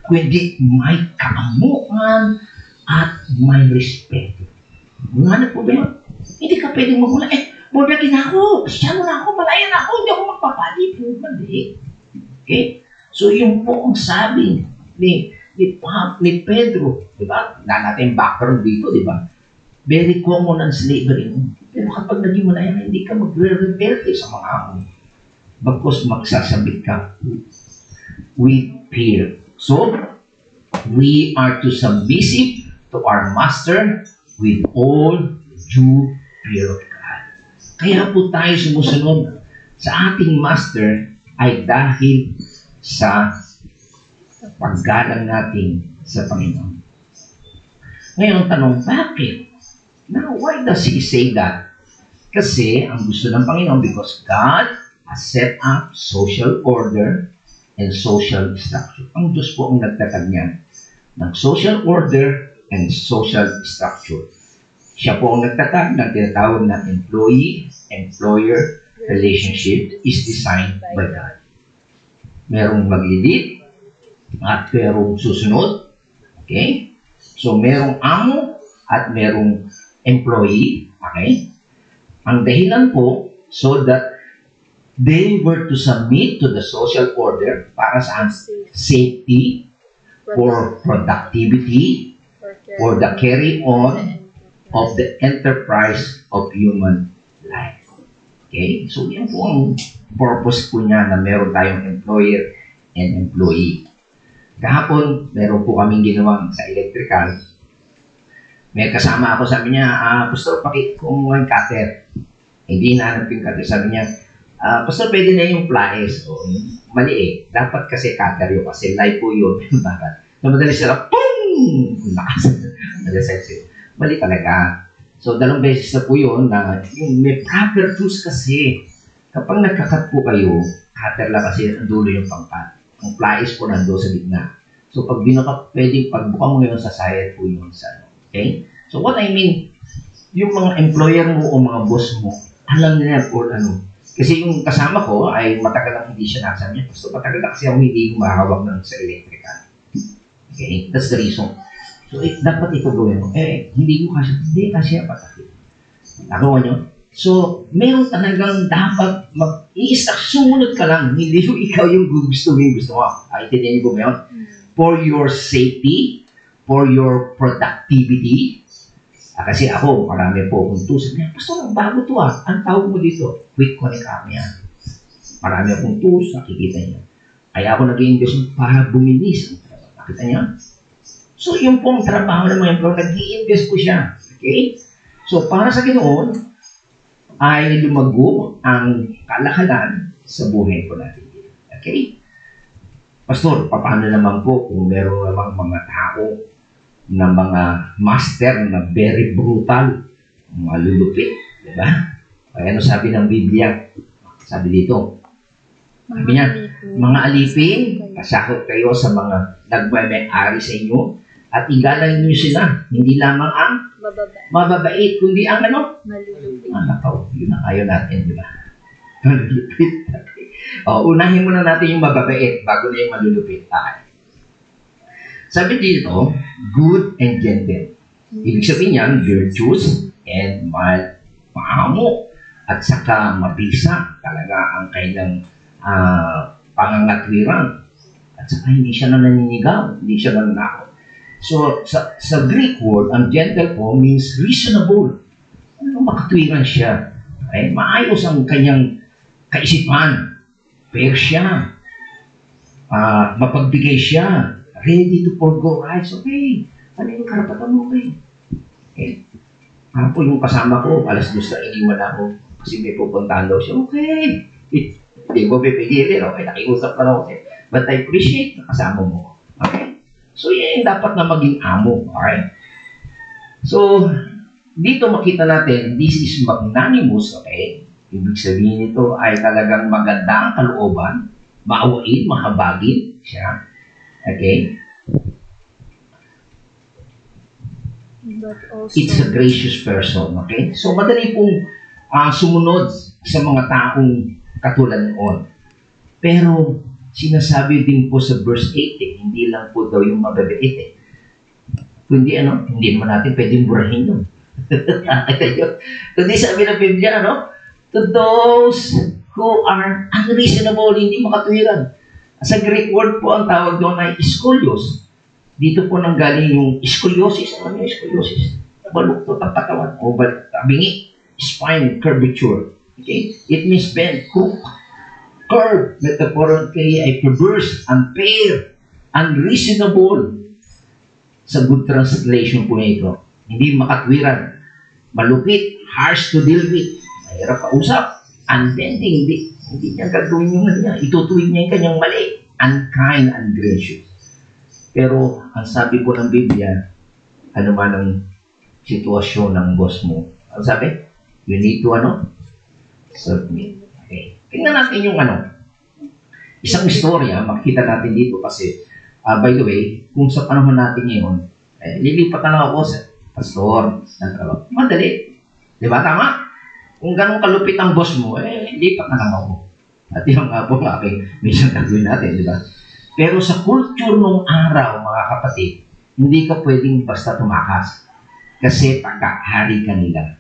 Kundi may kaamuan at may respeto. Mga po ba yun? Hindi ka pwedeng magmula, born-again na ako, Kristiyano na ako, malaya na ako, hindi ako magpapali. Hindi. Okay? So, yung po ang sabi ni Pedro, di ba? Na natin background dito, di ba? Very common ang slavery. Pero kapag naging malaya na, hindi ka magre-rebelde sa mga amo. Bagkos magsasabit ka with fear. So, we are to submissive to our master with all due fear of God. Kaya po tayo sumusunod sa ating master ay dahil sa paggalang natin sa Panginoon. Ngayon, tanong, bakit? Now, why does He say that? Kasi ang gusto ng Panginoon, because God has set up social order and social structure. Ang Diyos po ang nagtatag niyan ng social order and social structure. Siya po ang nagtatag ng tinatawag na employee-employer relationship is designed by God. Merong mag-lead at merong susunod. Okay? So, merong amo at merong employee. Okay? Ang dahilan po, so that they were to submit to the social order para sa safety, for productivity, for the carry-on of the enterprise of human life. Okay? So, yan po ang purpose po niya na meron tayong employer and employee. Kahapon, meron po kaming ginawang sa electrical. May kasama ako, sabi niya, Pastor, kung ang cutter. Hindi nahanap yung cutter. Sabi niya, Pastor, pwede na yung pliers. O, mali dapat kasi cutter yun. Kasi live po yun. Bakit? So, madali sila, boom! Mali talaga. So, 2 beses na po yun na yung may proper tools kasi. Kapag nagkakat po kayo, cutter lang kasi ang dulo yung pangkat. Ang pliers po nando sa gitna. So, pag pwedeng pagbuka mo yun sa side po yun sa ano. Okay? So, what I mean, yung mga employer mo o mga boss mo, alam nila po ano. Kasi yung kasama ko ay matagal lang hindi siya nasa niya. So, matagal na kasi ako hindi mahawak ng sa electrical. Okay? That's the reason. So, dapat ito gawin mo. Hindi ko hindi kasi patakit. Nagawa nyo? So, meron talagang dapat sumunod ka lang. Hindi yung ikaw yung gusto mo. Intindihan niyo po ba yun? For your safety, for your productivity. Kasi ako, marami po akong tools. Pastor, bago to ang tawag mo dito, quick connect kami yan. Marami akong tools, nakikita niyo. Kaya ako nag-i-invest para bumilis. Nakita niyo? So, yung pong trabaho ng mga employer, nag-i-invest ko siya. Okay? So, para sa ganoon, ay lumago ang kalakalan sa buhay po natin. Okay? Pastor, paano naman po kung meron namang mga tao na mga master na very brutal, malulupit, di ba? Ay, ano sabi ng Biblia? Sabi dito, sabi niya, mga alipin, pasakot kayo sa mga nagmamay-ari sa inyo at igalang niyo sila, hindi lamang ang mababait, kundi ang ano? Malulupit. Nakaw, yun ang ayaw natin, di ba? Malulupit. Unahin muna natin yung mababait bago na yung malulupit. Sabi dito, good and gentle. Ibig sabihin yan, virtuous and maamo at saka mabisa talaga ang kailang pangangatwiran. At saka hindi siya naninigaw, hindi siya nananakaw. So, sa Greek word, ang gentle po means reasonable. Makatwiran siya. Okay? Maayos ang kanyang kaisipan. Fair siya. Mapagbigay siya. Ready to forgo rights. Okay. Ano yung karapatan mo? Okay. Ako yung kasama ko, alas 2 na iniwan ako kasi may pupuntahan daw siya. Okay. Hindi ko pipigilin. Okay. Nakiusap na ako. But I appreciate na kasama mo. Okay. So, yan dapat na maging amo. Alright? So, dito makita natin, this is magnanimous, okay? Ibig sabihin nito ay talagang maganda ang kalooban, maawain, mahabagin siya. Okay? But also, It's a gracious person, okay? So, madali pong sumunod sa mga taong katulad noon. Pero, sinasabi din po sa verse 8, hindi lang po daw yung mababait kundi hindi naman natin pwedeng burahin yun. Kundi sabi ng Biblia, to those who are unreasonable, hindi makatwiran. Sa Greek word po, ang tawag doon ay skolios. Dito po nanggaling yung scoliosis. Ano yung scoliosis? Baluktot ang katawan o bingi, spine curvature. Okay? It means bend, hook, curve, metaphorically ay perverse, unfair, unreasonable. Sa good translation po nito, hindi makatwiran, malupit, harsh to deal with, mahirap kausap, unbending, hindi niya gagawin yung niya, itutuwid niya yung kanyang mali, unkind, ungracious. Pero, ang sabi po ng Biblia, ano man ang sitwasyon ng boss mo, ang sabi, you need to submit. Okay. Tingnan natin yung isang istorya, makikita natin dito kasi, by the way, kung sa panahon natin ngayon, lilipat na lang ako sa pastor, madali. Di ba? Tama? Kung ganun kalupit ang boss mo, lipat na lang ako. At yung nga po ang aking mission gagawin natin, di ba? Pero sa culture nung araw, mga kapatid, hindi ka pwedeng basta tumakas. Kasi pagkahari ka nila.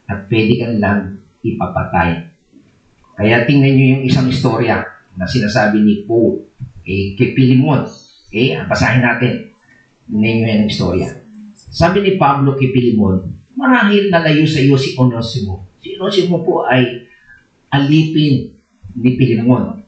At pwede ka nilang ipapatay. Kaya tingnan nyo yung isang istorya na sinasabi ni Paul kay Pilimon. Okay, basahin natin. Tingnan nyo yung istorya. Sabi ni Pablo kay Pilimon, marahil nalayo sa iyo si Onesimo. Si Onesimo po ay alipin ni Pilimon.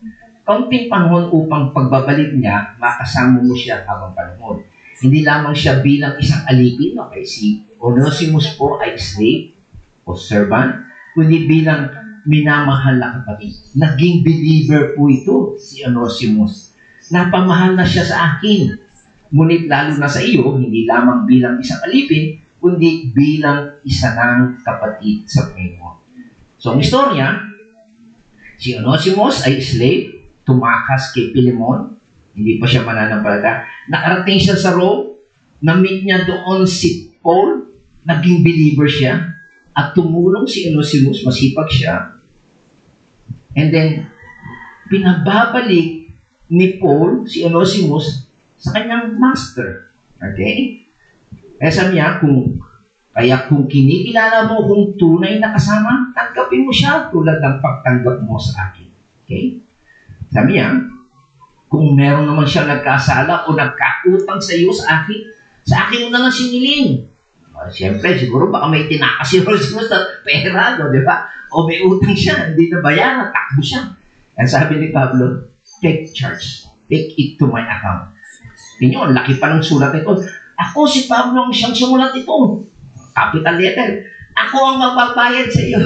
Kaunting panahon upang pagbabalik niya, makasama mo siya habang panahon. Hindi lamang siya bilang isang alipin, okay, si Onesimus po ay slave o servant, kundi bilang minamahal na kapatid. Naging believer po ito, si Onesimus. Napamahal na siya sa akin. Ngunit lalo na sa iyo, hindi lamang bilang isang alipin, kundi bilang isa ng kapatid sa Panginoon. So, ang istorya, si Onesimus ay slave, tumakas kay Pilimon, hindi pa siya mananampalataya. Nakarating siya sa Rome, na-meet niya doon si Paul, naging believer siya, at tumulong si Onesimus, masipag siya. And then, pinababalik ni Paul, si Onesimus, sa kanyang master. Okay? Kaya sabi niya, kung kinikilala mo kung tunay na kasama, tanggapin mo siya tulad ng pagtanggap mo sa akin. Okay? Sabi niya, kung meron naman siya nagkasala o nagkakutang sa iyo sa akin mo na lang siniling. Siyempre, siguro baka may tinakas si Onesimus na pera, di ba? O may utang siya, hindi na bayaran, takbo siya. Ang sabi ni Pablo, take charge. Take it to my account. Tingnan, laki pa ng sulat ito. Ako si Pablo ang siyang sumulat ito. Capital letter. Ako ang magbabayad sa iyo.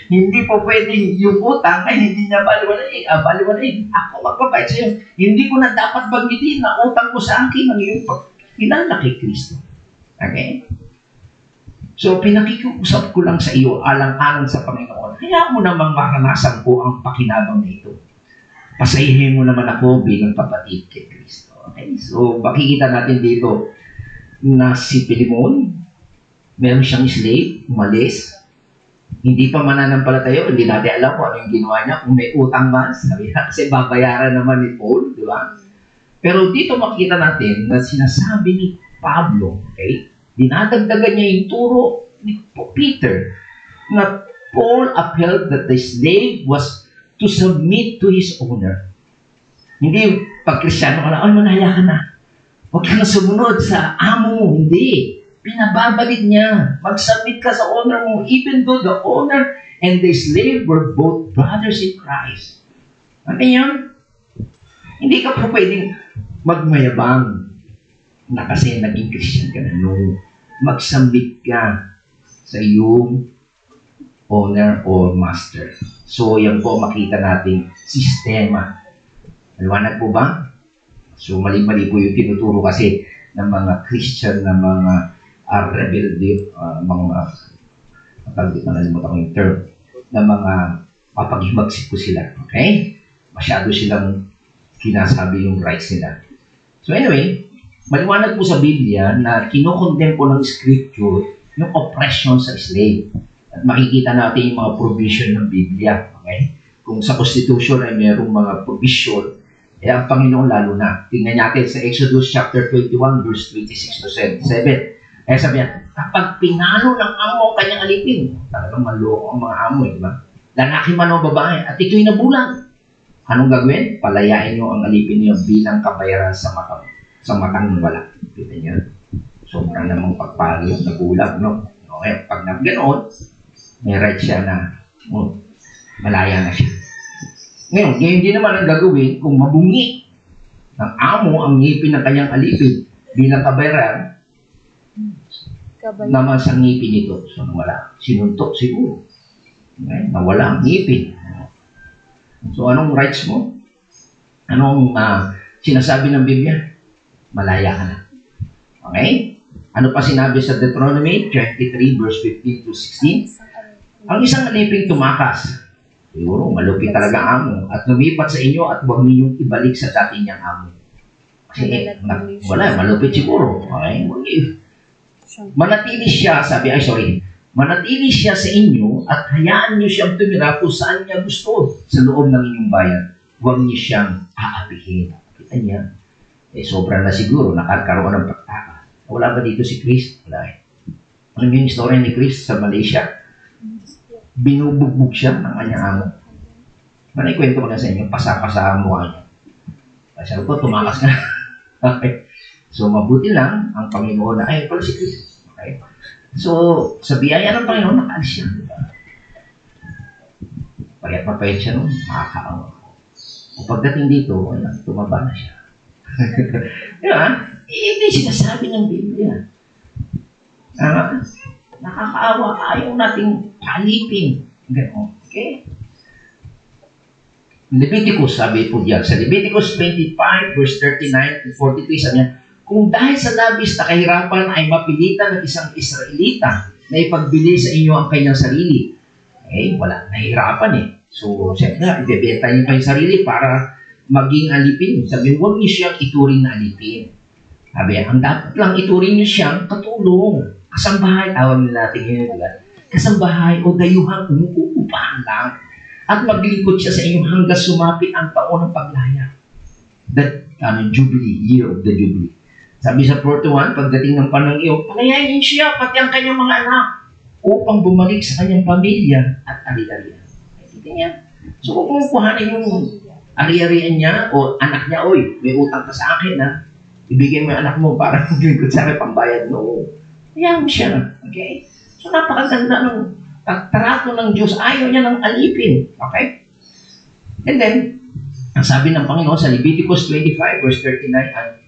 Hindi po pwedeng yung utang ay hindi niya baliwalain. Ako magbabayad sa iyo. Hindi ko na dapat banggitin na utang ko sa akin ang iyong pagkilala kay Kristo. Okay? So, pinakikiusap ko lang sa iyo, alang-alang sa Panginoon, kaya mo namang maranasan ko ang pakinabang na ito. Pasayahin mo naman ako bilang kapatid kay Kristo. Okay? So, makikita natin dito na si Pilimon, meron siyang slave, umalis, hindi pa mananampalataya, hindi natin alam kung ano yung ginawa niya, kung may utang man, sabi na, kasi babayaran naman ni Paul, di ba? Pero dito makikita natin na sinasabi ni Pablo, okay, dinadagdagan niya yung turo ni Peter, na Paul upheld that the slave was to submit to his owner. Hindi, pag Kristiyano ka na, ay, manaya ka na. Huwag ka na sumunod sa amo mo. Hindi. Pinababalik niya. Mag-submit ka sa owner mo, even though the owner and the slave were both brothers in Christ. Ano yun? Hindi ka po pwedeng magmayabang na kasi naging Christian ka na. No. Mag-submit ka sa iyong owner or master. So, yan po makita nating sistema. Maliwanag po ba? So, mali-mali po yung tinuturo kasi ng mga Christian na mga rebelde, nalimutan ko yung term, na mga papaghimagsik po sila. Okay? Masyado silang kinasabi yung rights nila. So anyway, maliwanag po sa Biblia na kinokondem po ng Scripture yung oppression sa slave. At makikita natin yung mga provision ng Biblia. Okay? Kung sa Constitution ay mayroong mga provision, eh ang Panginoon lalo na. Tingnan natin sa Exodus chapter 21, verse 26 to 7. Eh sabi niya, kapag pinalo ng amo ang kanyang alipin, talagang maloko ang mga amo, di ba? Lalaki man o babae, at ito'y nabulang. Anong gagawin? Palayain niyo ang alipin niyo bilang kabayaran sa matang wala. Kita niyo? Sobrang namang pagpalo, nagulang, no? Okay, pag nag-ganoon, may right siya na malaya na siya. Ngayon, ganyan din naman ang gagawin kung mabungi ng amo ang ngipin ng kanyang alipin bilang kabayaran naman sa ngipin nito. So, wala. Sinuntok siguro. Okay? Nawala ang ngipin. So, anong rights mo? Anong sinasabi ng Biblia? Malaya ka na. Okay? Ano pa sinabi sa Deuteronomy 23 verse 15 to 16? Ang isang aliping tumakas, siguro malupit talaga amo, at lumipat sa inyo at huwag ninyong ibalik sa dati niyang amo. Kasi wala, malupit siguro. Okay? Manatili siya, manatili siya sa inyo at hayaan niyo siyang tumira kung saan niya gusto sa loob ng inyong bayan. Huwag niyo siyang aapihin. Kita niya, sobra na siguro, nakakaroon ng pagtaka. Wala ba dito si Chris? Wala eh. Alam yung istorya ni Chris sa Malaysia? Binubugbog siya ng kanyang amo. Manay kwento ko na sa inyo, pasa-pasa ang mukha niya. Kasi ko, tumakas na. Okay. So, mabuti lang ang Panginoon na, ay, pala si Chris. Okay. So, sa biyaya ng Panginoon, nakaalis siya. Payat siya nun, makakaawa. O pagdating dito, ayan, tumaba na siya. Diba? Hindi sinasabi ng Biblia. Nakakaawa, ayaw nating palipin. Gano'n. Okay? Leviticus, sabi po diyan, sa Leviticus 25, verse 39 to 43, sabi niya, kung dahil sa labis na kahirapan ay mapilitan ng isang Israelita na ipagbili sa inyo ang kanyang sarili, eh, wala, nahihirapan eh. So, siyempre, ibebenta niyo kayong sarili para maging alipin. Sabi, huwag niyo siyang ituring na alipin. Sabi, ang dapat lang ituring niyo siyang katulong. Kasambahay, tawag nila natin yun, diba? Kasambahay o dayuhang umuupahan lang. At maglingkod siya sa inyo hanggang sumapit ang taon ng paglaya. That, Jubilee, year of the Jubilee. Sabi sa 41, pagdating ng panang iyo, palayain siya, pati ang kanyang mga anak, upang bumalik sa kanyang pamilya at ari-arian. Kita niya. So, kung kuhanin yung ari-arian niya o anak niya, oy, may utang ka sa akin, ha? Ibigay mo yung anak mo para maglingkod sa akin pambayad. No. Hayaan mo siya. Okay? So, napakaganda ng trato ng Diyos. Ayaw niya ng alipin. Okay? And then, ang sabi ng Panginoon sa Leviticus 25, verse 39,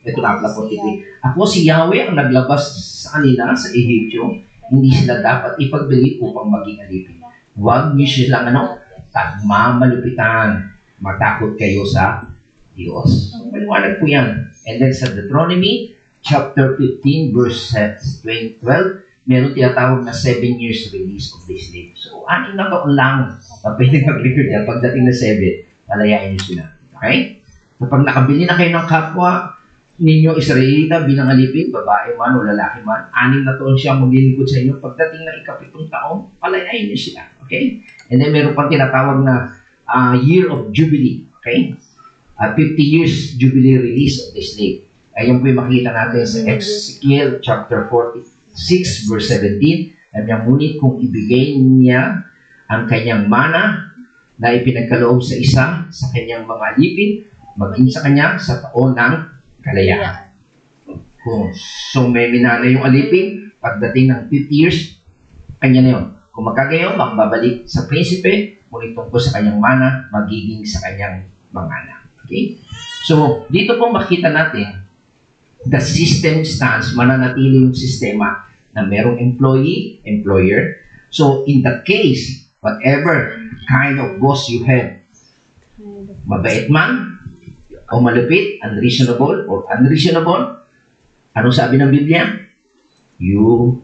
ito na pala 43, ako si Yahweh ang naglabas sa kanila sa Egyptyo, hindi sila dapat ipagbili upang maging alipin. Huwag niyo silang tagmamalupitan. Matakot kayo sa Diyos. So, maliwanag po yan. And then sa Deuteronomy, chapter 15, verse 12, meron tinatawag na 7 years release of the slave. So, 6 na taon lang na pwede mag-record yan. Pagdating na 7, palayain nyo sila. Okay? Kapag nakabili na kayo ng kapwa ninyo Israelita bilang alipin, babae man o lalaki man, 6 na taon siya maglilingkod sa inyo. Pagdating na ika-7 taon, palayain nyo sila. Okay? And then meron pang tinatawag na year of jubilee. Okay? 50 years jubilee release of the slave. Ayan po yung makikita natin sa Ezekiel chapter 46 verse 17. Ngunit kung ibigay niya ang kanyang mana na ipinagkaloob sa isa sa kanyang mga alipin, maging sa kanya sa taon ng kalayaan. So may minana yung alipin, pagdating ng 50 years, kanya na yun. Kung magkagayon, magbabalik sa prinsipe, ngunit tungkol sa kanyang mana, magiging sa kanyang mga anak. Okay? So, dito po makita natin, the system stands, mananatili yung sistema na merong employee, employer. So, in that case, whatever kind of boss you have, mabait man, o malupit, unreasonable, or unreasonable, anong sabi ng Biblia? You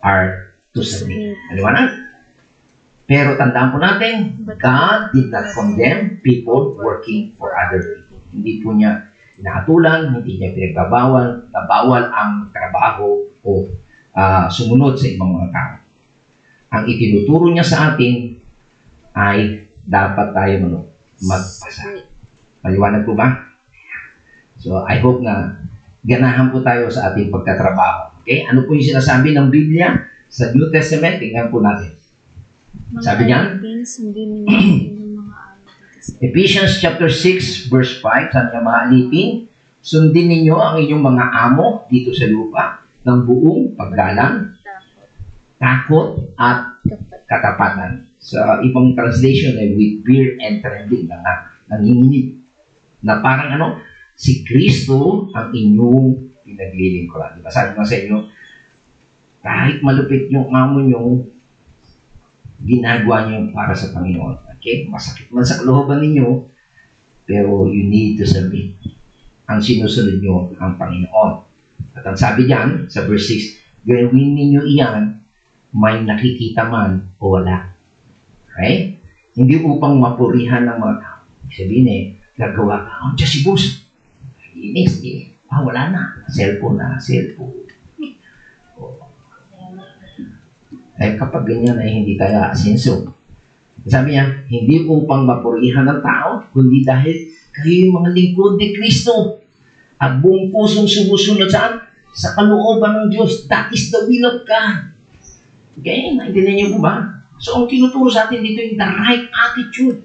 are to submit. Maliwanag? Pero tandaan po natin, God did not condemn people working for other people. Hindi po niya inahatulan, hindi niya pinagbabawal, bawal ang trabaho o sumunod sa ibang mga tao. Ang itinuturo niya sa atin ay dapat tayo magpasa. Maliwanag po ba? So, I hope na ganahan po tayo sa ating pagtatrabaho. Okay? Ano po yung sinasabi ng Biblia sa New Testament? Tingnan po natin. Sabi niya, Ephesians chapter 6 verse 5, sabi niya, mga alipin, sundin ninyo ang inyong mga amo dito sa lupa ng buong paggalang, takot at katapatan. Sa ibang translation ay with fear and trembling na nanginginig. Na parang si Kristo ang inyong pinaglilingkuran. Diba? Sabi nga sa inyo, kahit malupit yung amo nyo, ginagawa niyo para sa Panginoon. Okay? Masakit man sa kalooban ninyo, pero you need to submit. Ang sinusunod nyo ang Panginoon. At ang sabi diyan, sa verse 6, gawin ninyo iyan, may nakikita man o wala. Okay? Hindi upang mapurihan ng mga tao. Sabihin gagawa ka, Diyos si boss. Inis, wala na. Cellphone na, cellphone. Kapag ganyan ay hindi tayo asenso. Sabi niya, hindi upang mapurihan ng tao, kundi dahil kayo yung mga lingkod ni Kristo. At buong pusong sumusunod saan? Sa kalooban ng Diyos. That is the will of God. Okay? Naintindihan niyo po ba? So, ang tinuturo sa atin dito yung the right attitude.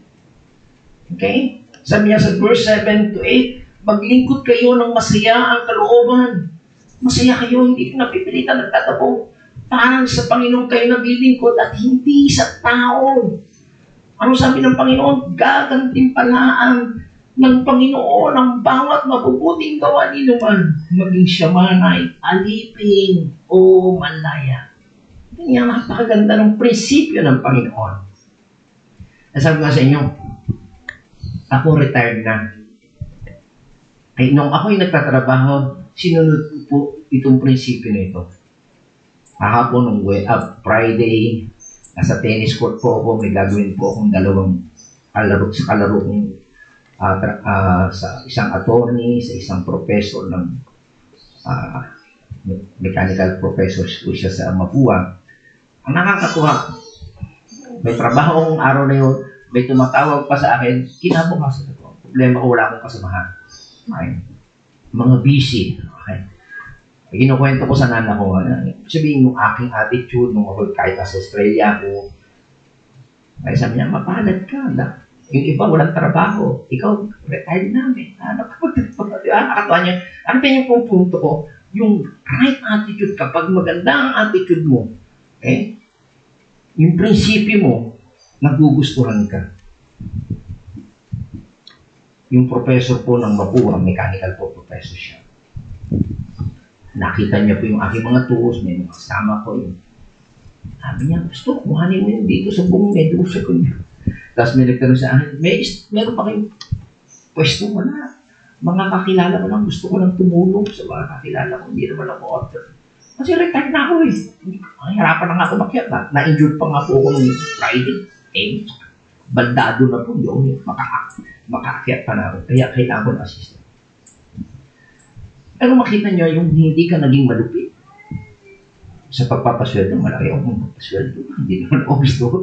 Okay? Sabi niya sa verse 7 to 8, maglingkod kayo ng masaya ang kalooban. Masaya kayo, hindi napipilitan, nagtatabo. Parang sa Panginoon kayo naglilingkod at hindi sa tao. Ano sabi ng Panginoon? Gagantimpalaan ng Panginoon ang bawat mabubuting gawa ni naman. Maging siya man ay alipin o malaya. Yan ang napakaganda ng prinsipyo ng Panginoon. Sabi nga sa inyo, ako retired na. Ay, nung ako'y nagtatrabaho, sinunod po itong prinsipyo na ito. Kahapon, Friday, nasa tennis court po ako, may gagawin po akong dalawang kalaro kong sa isang attorney, sa isang professor ng mechanical professor po siya sa Mapua. Ang nakakatuwa, may trabaho akong araw na yun, may tumatawag pa sa akin, kinabukasan ako. Problema ko, wala akong kasamahan. Okay. Mga busy. Okay. Kinukwento ko sa nana ko, sabihin yung aking attitude nung ako kahit sa Australia ako. Ay sabi niya, mapalad ka. Yung iba walang trabaho. Ikaw, retired namin. Nakakatawa niya. Ano pa yung punto ko? Yung right attitude, kapag maganda ang attitude mo, yung prinsipyo mo, nagugustuhan ka. Yung professor po ng Mapua, mechanical po professor siya. Nakita niya po yung aking mga tools, may mga kasama ko yun. Sabi niya, gusto, kuhanin mo yun dito sa buong medusa ko niya. Tapos may nagtanong sa akin, meron pa kayong pwesto mo na. Mga kakilala ko lang, gusto ko lang tumulong sa mga kakilala ko, hindi naman ako author. Kasi retired na ako eh. Hirapan na nga ako makyat na. Na-injured pa nga po ako nung Friday. Eh, baldado na po. Hindi ako makaakyat pa na ako. Kaya kailangan ko ng assistant. Pero makita nyo yung hindi ka naging malupit. Sa pagpapasweldo, malaki ako magpapasweldo. Hindi naman ako gusto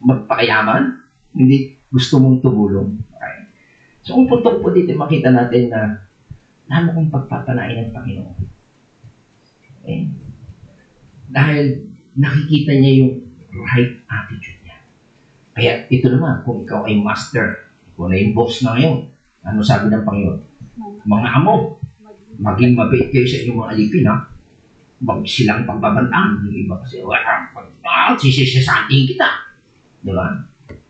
magpakayaman. Hindi gusto mong tumulong. Okay. So, ang punto po dito, makita natin na lalo kong pagpapalain ng Panginoon. Okay. Dahil nakikita niya yung right attitude niya. Kaya ito naman, kung ikaw ay master, ikaw na yung boss na ngayon, ano sabi ng Panginoon? Mga amo, maging mabait kayo sa inyong mga alipin, ha? Wag silang pagbabantaan. Yung iba kasi, sisisasatiin kita. Di ba?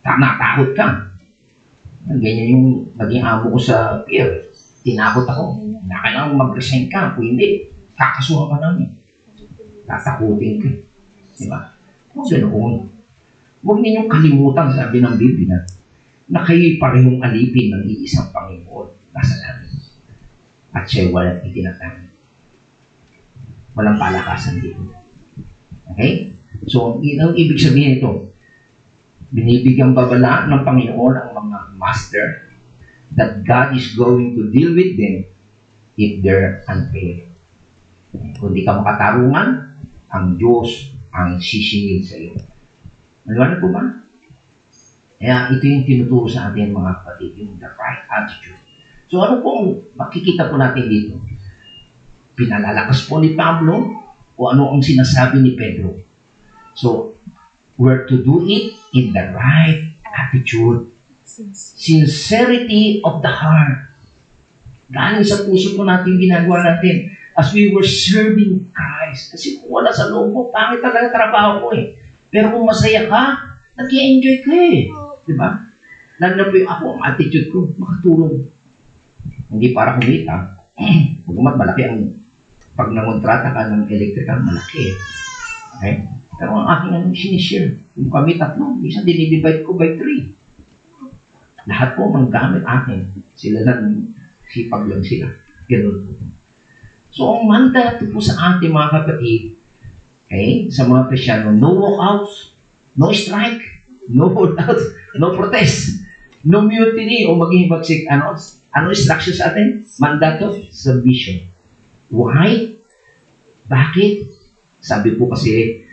Natakot ka. Ganyan yung naging amo ko sa pier. Tinakot ako. Kailangan mag-resign ka. Kung hindi, kakasuha ka namin. Tatakutin ka. Di ba? Huwag ganoon. Huwag ninyong kalimutan, sabi ng Biblia, na kayo'y parehong alipin ng iisang Panginoon nasa langit. At siya'y walang itinatanggi. Walang palakasan dito. Okay? So, ang ibig sabihin ito, binibigyan babala ng Panginoon ang mga master that God is going to deal with them if they're unfair. Kung di ka makatarungan, ang Diyos ang sisingil sa iyo. Maliwanag po ba? Kaya ito yung tinuturo sa atin mga kapatid, yung the right attitude. So ano pong makikita po natin dito? Pinalalakas po ni Pablo o ano ang sinasabi ni Pedro. So, we're to do it in the right attitude. Sincerity of the heart. Galing sa puso po natin ginagawa natin as we were serving Christ. Kasi kung wala sa loob mo, pangit talaga trabaho ko eh. Pero kung masaya ka, nag-i-enjoy ka eh. Diba? Lalo na po yung ako, ang attitude ko, makatulong. Hindi para kumita. Huwag malaki ang pag nangontrata ka ng electrical, malaki. Okay? Pero ang aking sinishare, kung kami tatlo, isang dinidivide ko by 3. Lahat po manggamit akin. Sila lang, sipag lang sila. Ganun po. So, ang mandato po sa ating mga kapatid, okay, sa mga Kristyano, no walkouts, no strike, no holdouts, no protest, no mutiny, o maghihimagsik, ano instruction sa atin? Mandato, submission. Why? Bakit? Sabi po kasi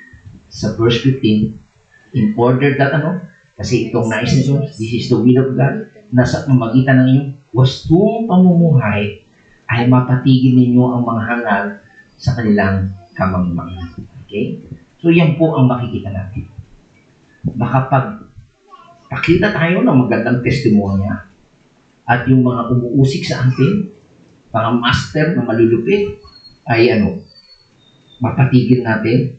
sa verse 15, in order that kasi itong nais nito, this is the will of God, nasa magitan ng inyong wastong pamumuhay ay mapatigil ninyo ang mga hangal sa kanilang kamangmangan. Okay? So yan po ang makikita natin. Makapagpakita tayo ng magandang testimonya at yung mga umuusik sa atin, mga master na malulupit, ay mapatigil natin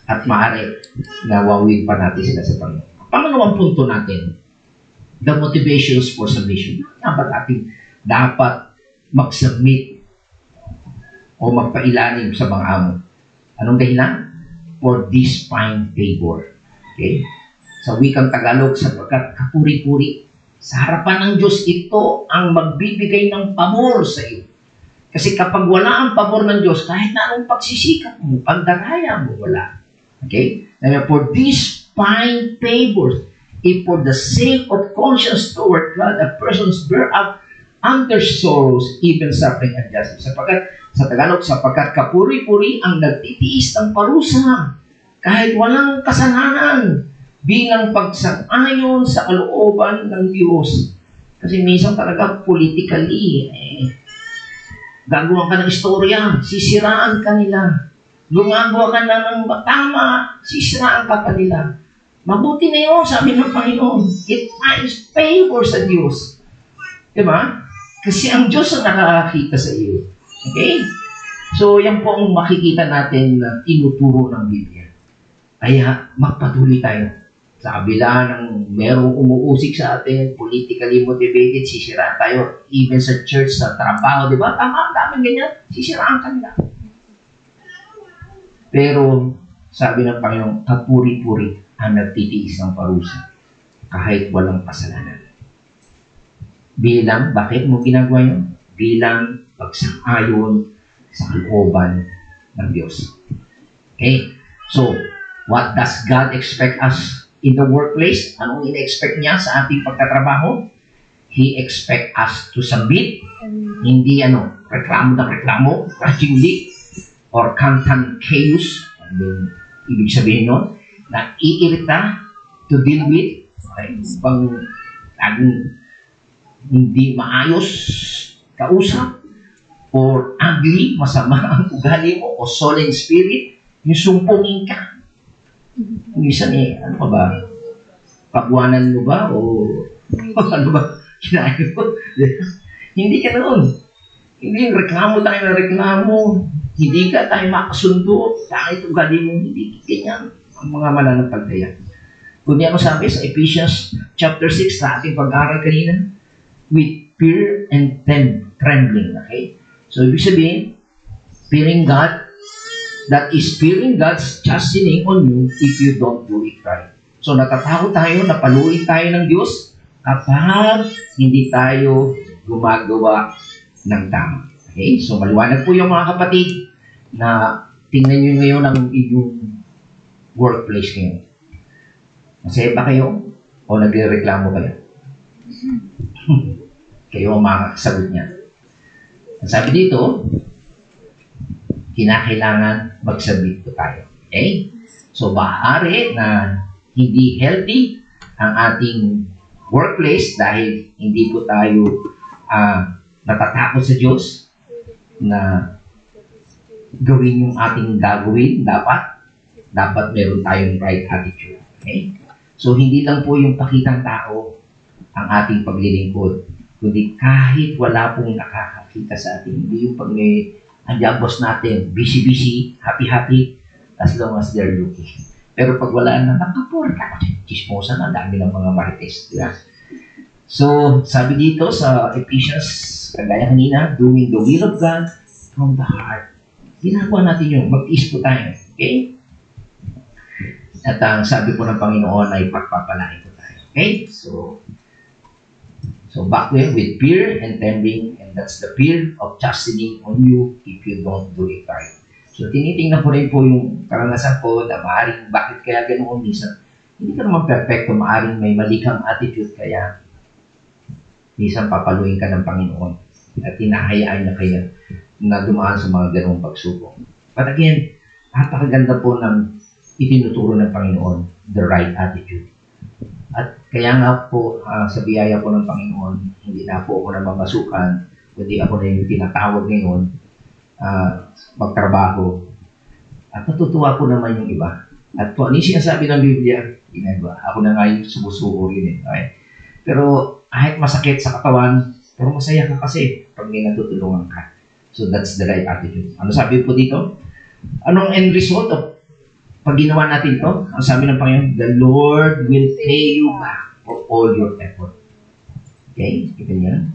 at maaari na wawin pa natin sila sa Panginoon. Pangalawang punto natin, the motivations for submission. Dapat mag-submit o magpailalim sa mga amo. Anong dahilan? For this fine favor. Okay? Sa wikang Tagalog, sapagkat kapuri-puri, sa harapan ng Diyos ito ang magbibigay ng pabor sa iyo. Kasi kapag wala ang pabor ng Diyos, kahit na anong pagsisikap mo, pagdaraya mo, wala. Okay? For these fine favors, if for the sake of conscience toward God, a person's bear up under sorrows, even suffering and justice. Sapagkat, sa Tagalog, sapagkat kapuri-puri ang nagtitiis ng parusa, kahit walang kasalanan, bilang pagsang-ayon sa kalooban ng Diyos. Kasi minsan talaga politically, gagawa ka ng istorya, sisiraan ka nila. Gumagawa ka na ng tama, sisiraan ka pa nila. Mabuti na yun, sabi ng Panginoon. It finds favor sa Diyos. Diba? Kasi ang Diyos ang nakakakita sa iyo. Okay? So, yan po ang makikita natin na tinuturo ng Biblia. Kaya, magpatuloy tayo. Sa kabila ng merong umuusik sa atin, politically motivated, sisiraan tayo. Even sa church, sa trabaho, di ba? Tama, daming ganyan. Sisiraan ka nila. Pero, sabi ng Panginoon, kapuri-puri ang nagtitiis ng parusa kahit walang kasalanan. Bilang, bakit mo ginagawa yun? Bilang pagsang-ayon sa kalooban ng Diyos. Okay? So, what does God expect us in the workplace? Anong ina-expect niya sa ating pagtatrabaho? He expect us to submit, hindi reklamo ng reklamo, grudgingly, or cantankerous. Ibig sabihin nun, na iirita, to deal with, pang hindi maayos kausap, or ugly, masama ang ugali mo, o sullen spirit, yung sumpungin ka. Minsan ano ka ba? Pagwanan mo ba? O ano ba? Kinain mo? Hindi ka noon. Hindi, reklamo tayo na reklamo. Hindi ka tayo makasundo. Kahit ugali mo, hindi ganyan ang mga mananampalataya. Kundi ano sabi sa Ephesians chapter 6 sa ating pag-aaral kanina? With fear and trembling. Okay? So, ibig sabihin, fearing God, that is fearing God's chastening on you if you don't do it right. So, natatakot tayo, napaluin tayo ng Diyos kapag hindi tayo gumagawa ng tama. Okay? So, maliwanag po yung mga kapatid na tingnan nyo ngayon ang inyong workplace ngayon. Masaya ba kayo? O nagreklamo kayo? Kayo ang mga sagot niya. Ang sabi dito, kinakailangan magsabit po tayo. Okay? So, maaari na hindi healthy ang ating workplace dahil hindi po tayo natatakot sa Diyos na gawin yung ating gagawin. Dapat meron tayong right attitude. Okay? So, hindi lang po yung pakitang tao ang ating paglilingkod, kundi kahit wala pong nakakakita sa atin. Hindi yung pag may andiyan boss natin, busy-busy, happy-happy, as long as they're looking. Pero pag wala na, nakapur ka, chismosa na, dami ng mga marites. Diba? So, sabi dito sa Ephesians, kagaya kanina, doing the will of God from the heart. Ginagawa natin yun, mag-is po tayo. Okay? At ang sabi po ng Panginoon ay pagpapalain po tayo. Okay? So back there with fear and trembling, and that's the fear of chastening on you if you don't do it right. So, tinitingnan ko rin po yung karanasan po na maaaring bakit kaya ganoon minsan. Hindi ka naman perfecto, maaaring may mali kang attitude kaya minsan papaluin ka ng Panginoon at tinahayaan na kaya na dumaan sa mga ganoong pagsubok. But again, napakaganda po ng itinuturo ng Panginoon, the right attitude. At kaya nga po, sa biyaya po ng Panginoon, hindi na po ako namamasukan, kundi ako na yung tinatawag ngayon, magtrabaho. At natutuwa po naman yung iba. At po, ano yung sinasabi ng Biblia? Ginagawa. Ako na nga yung sumusuko rin. Okay? Pero kahit masakit sa katawan, pero masaya ka kasi pag may natutulungan ka. So that's the right attitude. Ano sabi po dito? Anong end result of pag ginawa natin to? Ang sabi ng Panginoon, the Lord will pay you back for all your effort. Okay? Kita niya?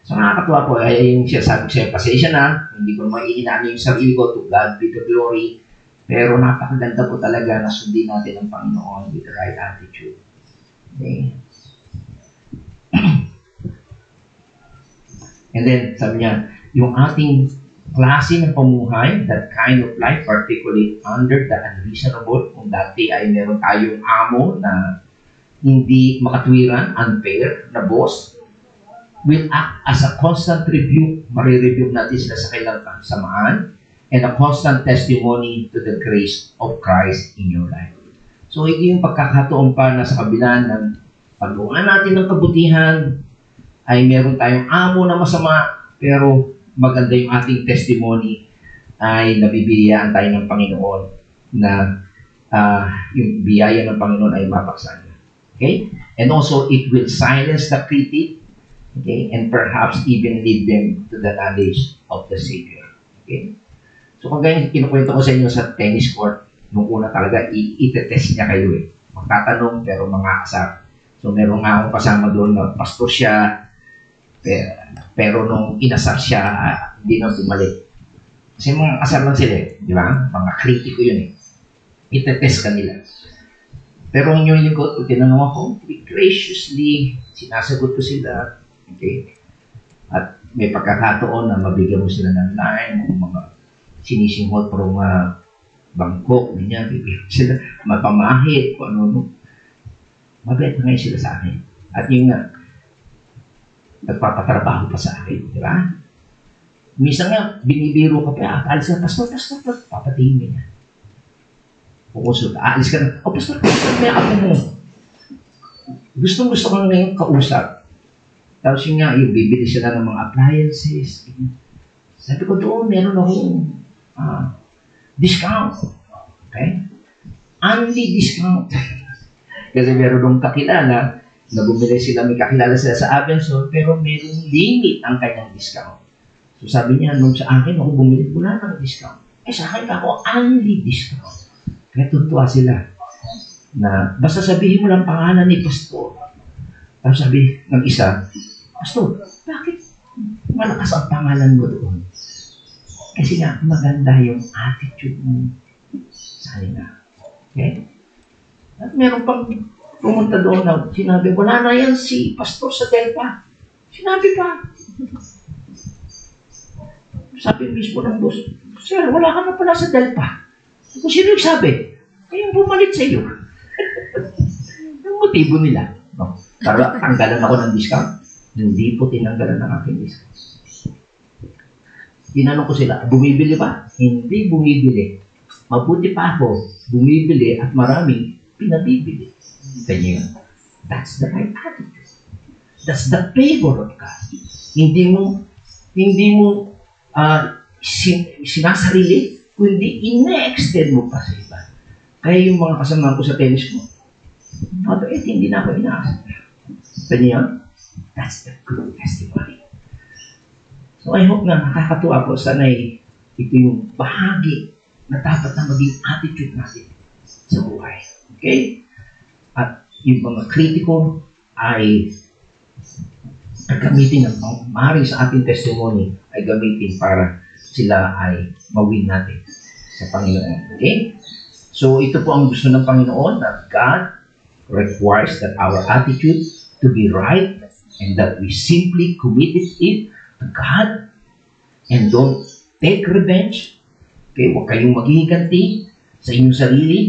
So, nakakatuwa po, ay yung sabi ko siya, pasensya na, hindi ko naman iinano yung sarili ko, to God be the glory. Pero napakaganda po talaga na sundin natin ang Panginoon with the right attitude. Okay? And then, sabi niya, yung ating klase ng pamumuhay, that kind of life, particularly under the unreasonable, kung dati ay meron tayong amo na hindi makatwiran, unfair na boss, will act as a constant review. Marireview natin sila sa kailang kasamaan and a constant testimony to the grace of Christ in your life. So, ito yung pagkakataon pa na sa kabila ng paggawa natin ng kabutihan, ay meron tayong amo na masama, pero maganda yung ating testimony ay nabibigyan tayo ng Panginoon na yung biyaya ng Panginoon ay mapaksan. Okay? And also, it will silence the critic. Okay? And perhaps even lead them to the knowledge of the Savior. Okay? So, kagaya kinukwento ko sa inyo sa tennis court, nung una talaga, i-test niya kayo eh. Magtatanong, pero mga asar. So, meron nga akong kasama doon na pastor siya, pero nung inasar siya, hindi na bumalik. Kasi mga asar lang sila eh. Di ba? Mga kritiko yun eh. I-test kanila. Pero ang inyong lingkod, pag tinanong ako, graciously, sinasagot ko sila. Okay? At may pagkakataon na mabigyan mo sila ng line, mga sinisimot para bangkok, ganyan, bibigyan sila, mapamahit, kung ano. Mabait na ngayon sila sa akin. At yung nga, nagpapatrabaho pa sa akin, di ba? Minsan nga, binibiro ka pa, aalis ka, pastor, papatingin niya. Pukusot, aalis ka na, pastor, may ako mo. Gusto ko ngayon kausap. Tapos yun nga, yung bibili sila ng mga appliances. Sabi ko doon, meron akong discount. Okay? Only discount. Kasi meron nung kakilala, na bumili sila, may kakilala sila sa Abenson, pero merong limit ang kanyang discount. So sabi niya, nung sa akin, ako bumili, wala ng discount. Sa akin ako, only discount. Kaya tuntua sila na basta sabihin mo lang pangalan ni Pastor. Tapos sabi ng isa, Pastor, bakit malakas ang pangalan mo doon? Kasi nga, maganda yung attitude mo sa kanila. Okay? At meron pang pumunta doon na sinabi, wala na yan si Pastor sa Delpa. Sinabi pa. Sabi mismo ng boss, Sir, wala ka na pala sa Delpa. Kung sino yung sabi? Kaya bumalik sa iyo. Yung motibo nila. No? Para tanggalan ako ng discount. Hindi po tinanggalan ng aking discount. Tinanong ko sila, bumibili ba? Hindi bumibili. Mabuti pa ako, bumibili at maraming pinabibili. Kanya yun. That's the right attitude. That's the favor of God. Hindi mo sinasarili, kundi ine-extend mo pa sa iba. Kaya yung mga kasama ko sa tennis ko, Father, hindi na ako inaasal. Kanya yun. That's the good testimony. So I hope na nakakatuwa po. Sana'y ito yung bahagi na dapat na maging attitude natin sa buhay. Okay? At yung mga kritiko ay gamitin ng maaaring sa ating testimony ay gamitin para sila ay mawin natin sa Panginoon. Okay? So ito po ang gusto ng Panginoon, that God requires that our attitude to be right and that we simply committed it to God and don't take revenge. Okay? Huwag kayong maghihiganti sa inyong sarili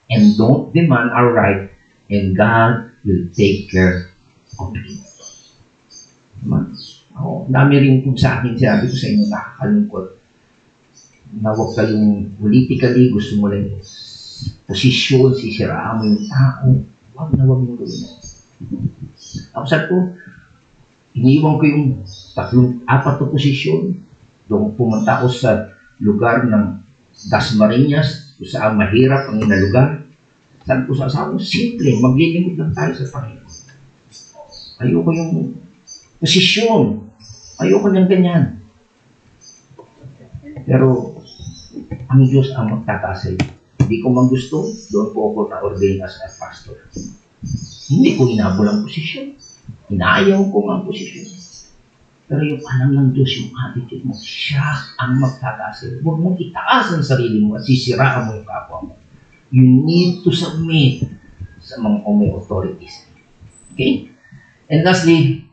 and don't demand our right, and God will take care of it. Dami rin kung sa akin, sinabi ko sa inyo, nakakalungkot na huwag kayong politically, gusto mo lang posisyon, sisiraan mo yung tao, huwag na huwag yung gawin. Ako sabi ko, iniiwan ko yung 3-4 na posisyon. Doon pumunta ako sa lugar ng Dasmariñas, kung saan mahirap ang inalugar. Sabi ko sa asawa ko, simple, maglilingkod lang tayo sa Panginoon. Ayoko yung posisyon. Ayoko niyang ganyan. Pero, ang Diyos ang magtatasay. Hindi ko man gusto, doon po ako na-ordain as a pastor. Hindi ko inabol ang posisyon. Inaayaw ko ang posisyon. Pero yung alam ng Diyos, yung attitude mo, siya ang magtatasay. Huwag mong itaas ang sarili mo at sisiraan mo yung kapwa mo. You need to submit sa mga may authorities. Okay? And lastly,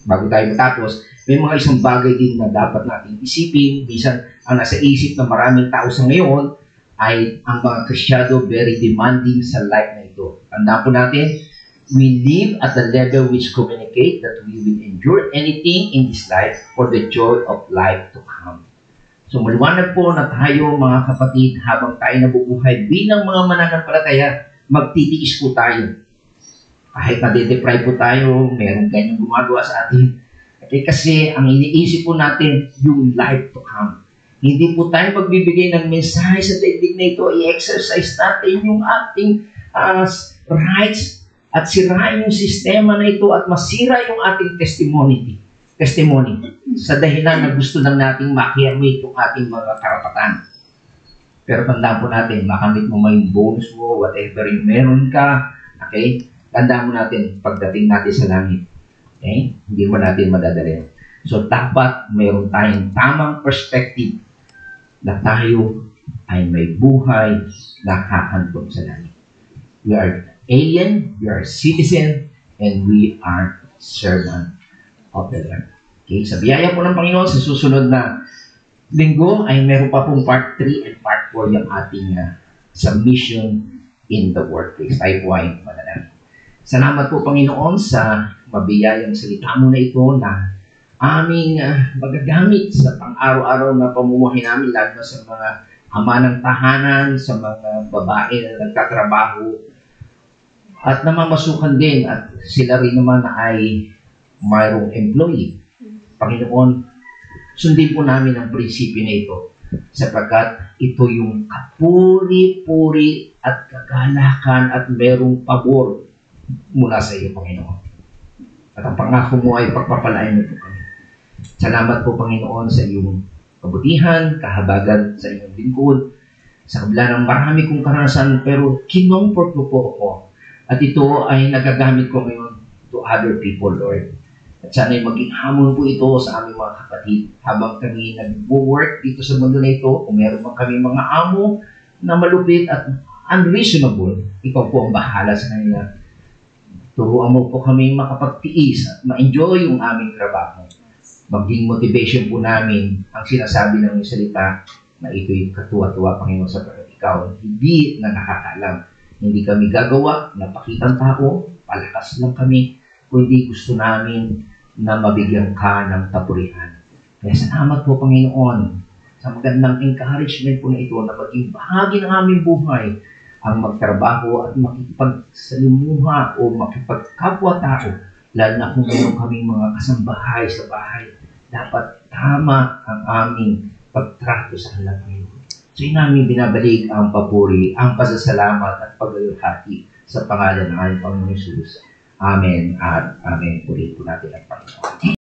bago tayo matapos, may mga isang bagay din na dapat natin isipin. Bisan ang nasa isip ng maraming tao sa ngayon ay ang mga Kristyano very demanding sa life na ito. Tandaan po natin, we live at the level which communicate that we will endure anything in this life for the joy of life to come. So maliwanag po na tayo mga kapatid, habang tayo nabubuhay bilang mga mananampalataya, magtitiis po tayo. Kahit nade-deprive po tayo, meron ganyang gumagawa sa atin. Kasi ang iniisip po natin, yung life to come. Hindi po tayo magbibigay ng mensahe sa daigdig na ito, i-exercise natin yung ating rights at sirain yung sistema na ito at masira yung ating testimony sa dahilan na gusto lang nating makiamit yung ating mga karapatan. Pero tandaan po natin, makamit mo may bonus mo, whatever yung meron ka, okay? Tandaan mo natin, pagdating natin sa langit, okay? Hindi mo natin madadali. So, dapat mayroon tayong tamang perspective na tayo ay may buhay na kakantong sa langit. We are alien, we are citizen, and we are servant of the Lord. Okay, sa biyaya po ng Panginoon, sa susunod na linggo ay meron pa pong part 3 and part 4 yung ating submission in the workplace. Tayo po ay manalangin. Salamat po, Panginoon, sa mabiyayang salita mo na ito na aming magagamit sa pang-araw-araw na pamumuhay namin, lalo na sa mga ama ng tahanan, sa mga babae na nagtatrabaho at namamasukan din at sila rin naman ay mayroong employee. Panginoon, sundin po namin ang prinsipyo na ito sapagkat ito yung kapuri-puri at kagalakan at merong pabor mula sa iyo, Panginoon. At ang pangako mo ay pagpapalain mo po kami. Salamat po, Panginoon, sa iyong kabutihan, kahabagan sa iyong lingkod, sa kabila ng marami kong karanasan, pero kinomfort mo po ako. At ito ay nagagamit ko ngayon to other people, Lord. At sana ay maging hamon po ito sa aming mga kapatid habang kami nag-work dito sa mundo na ito. Kung meron man kami mga amo na malupit at unreasonable, ikaw po ang bahala sa kanila. Turuan mo po kami makapagtiis at ma-enjoy yung aming trabaho. Maging motivation po namin ang sinasabi ng iyong salita na ito'y katuwa-tuwa, Panginoon, sa ikaw. Hindi na nakakaalam. Hindi kami gagawa, napakitang tao, palakas lang kami, kundi gusto namin na mabigyan ka ng tapurihan. Kaya salamat po, Panginoon, sa magandang encouragement po na ito na maging bahagi ng aming buhay ang magtrabaho at makipagsalimuha o makipagkapwa-tao, lalo na kung mayroon kaming mga kasambahay sa bahay. Dapat tama ang aming pagtrato sa kanila, Panginoon. So yun namin binabalik ang papuri, ang pasasalamat at paglalahati sa pangalan ng aming Panginoon Jesus. Amen at amen. Purihin po natin ang Panginoon.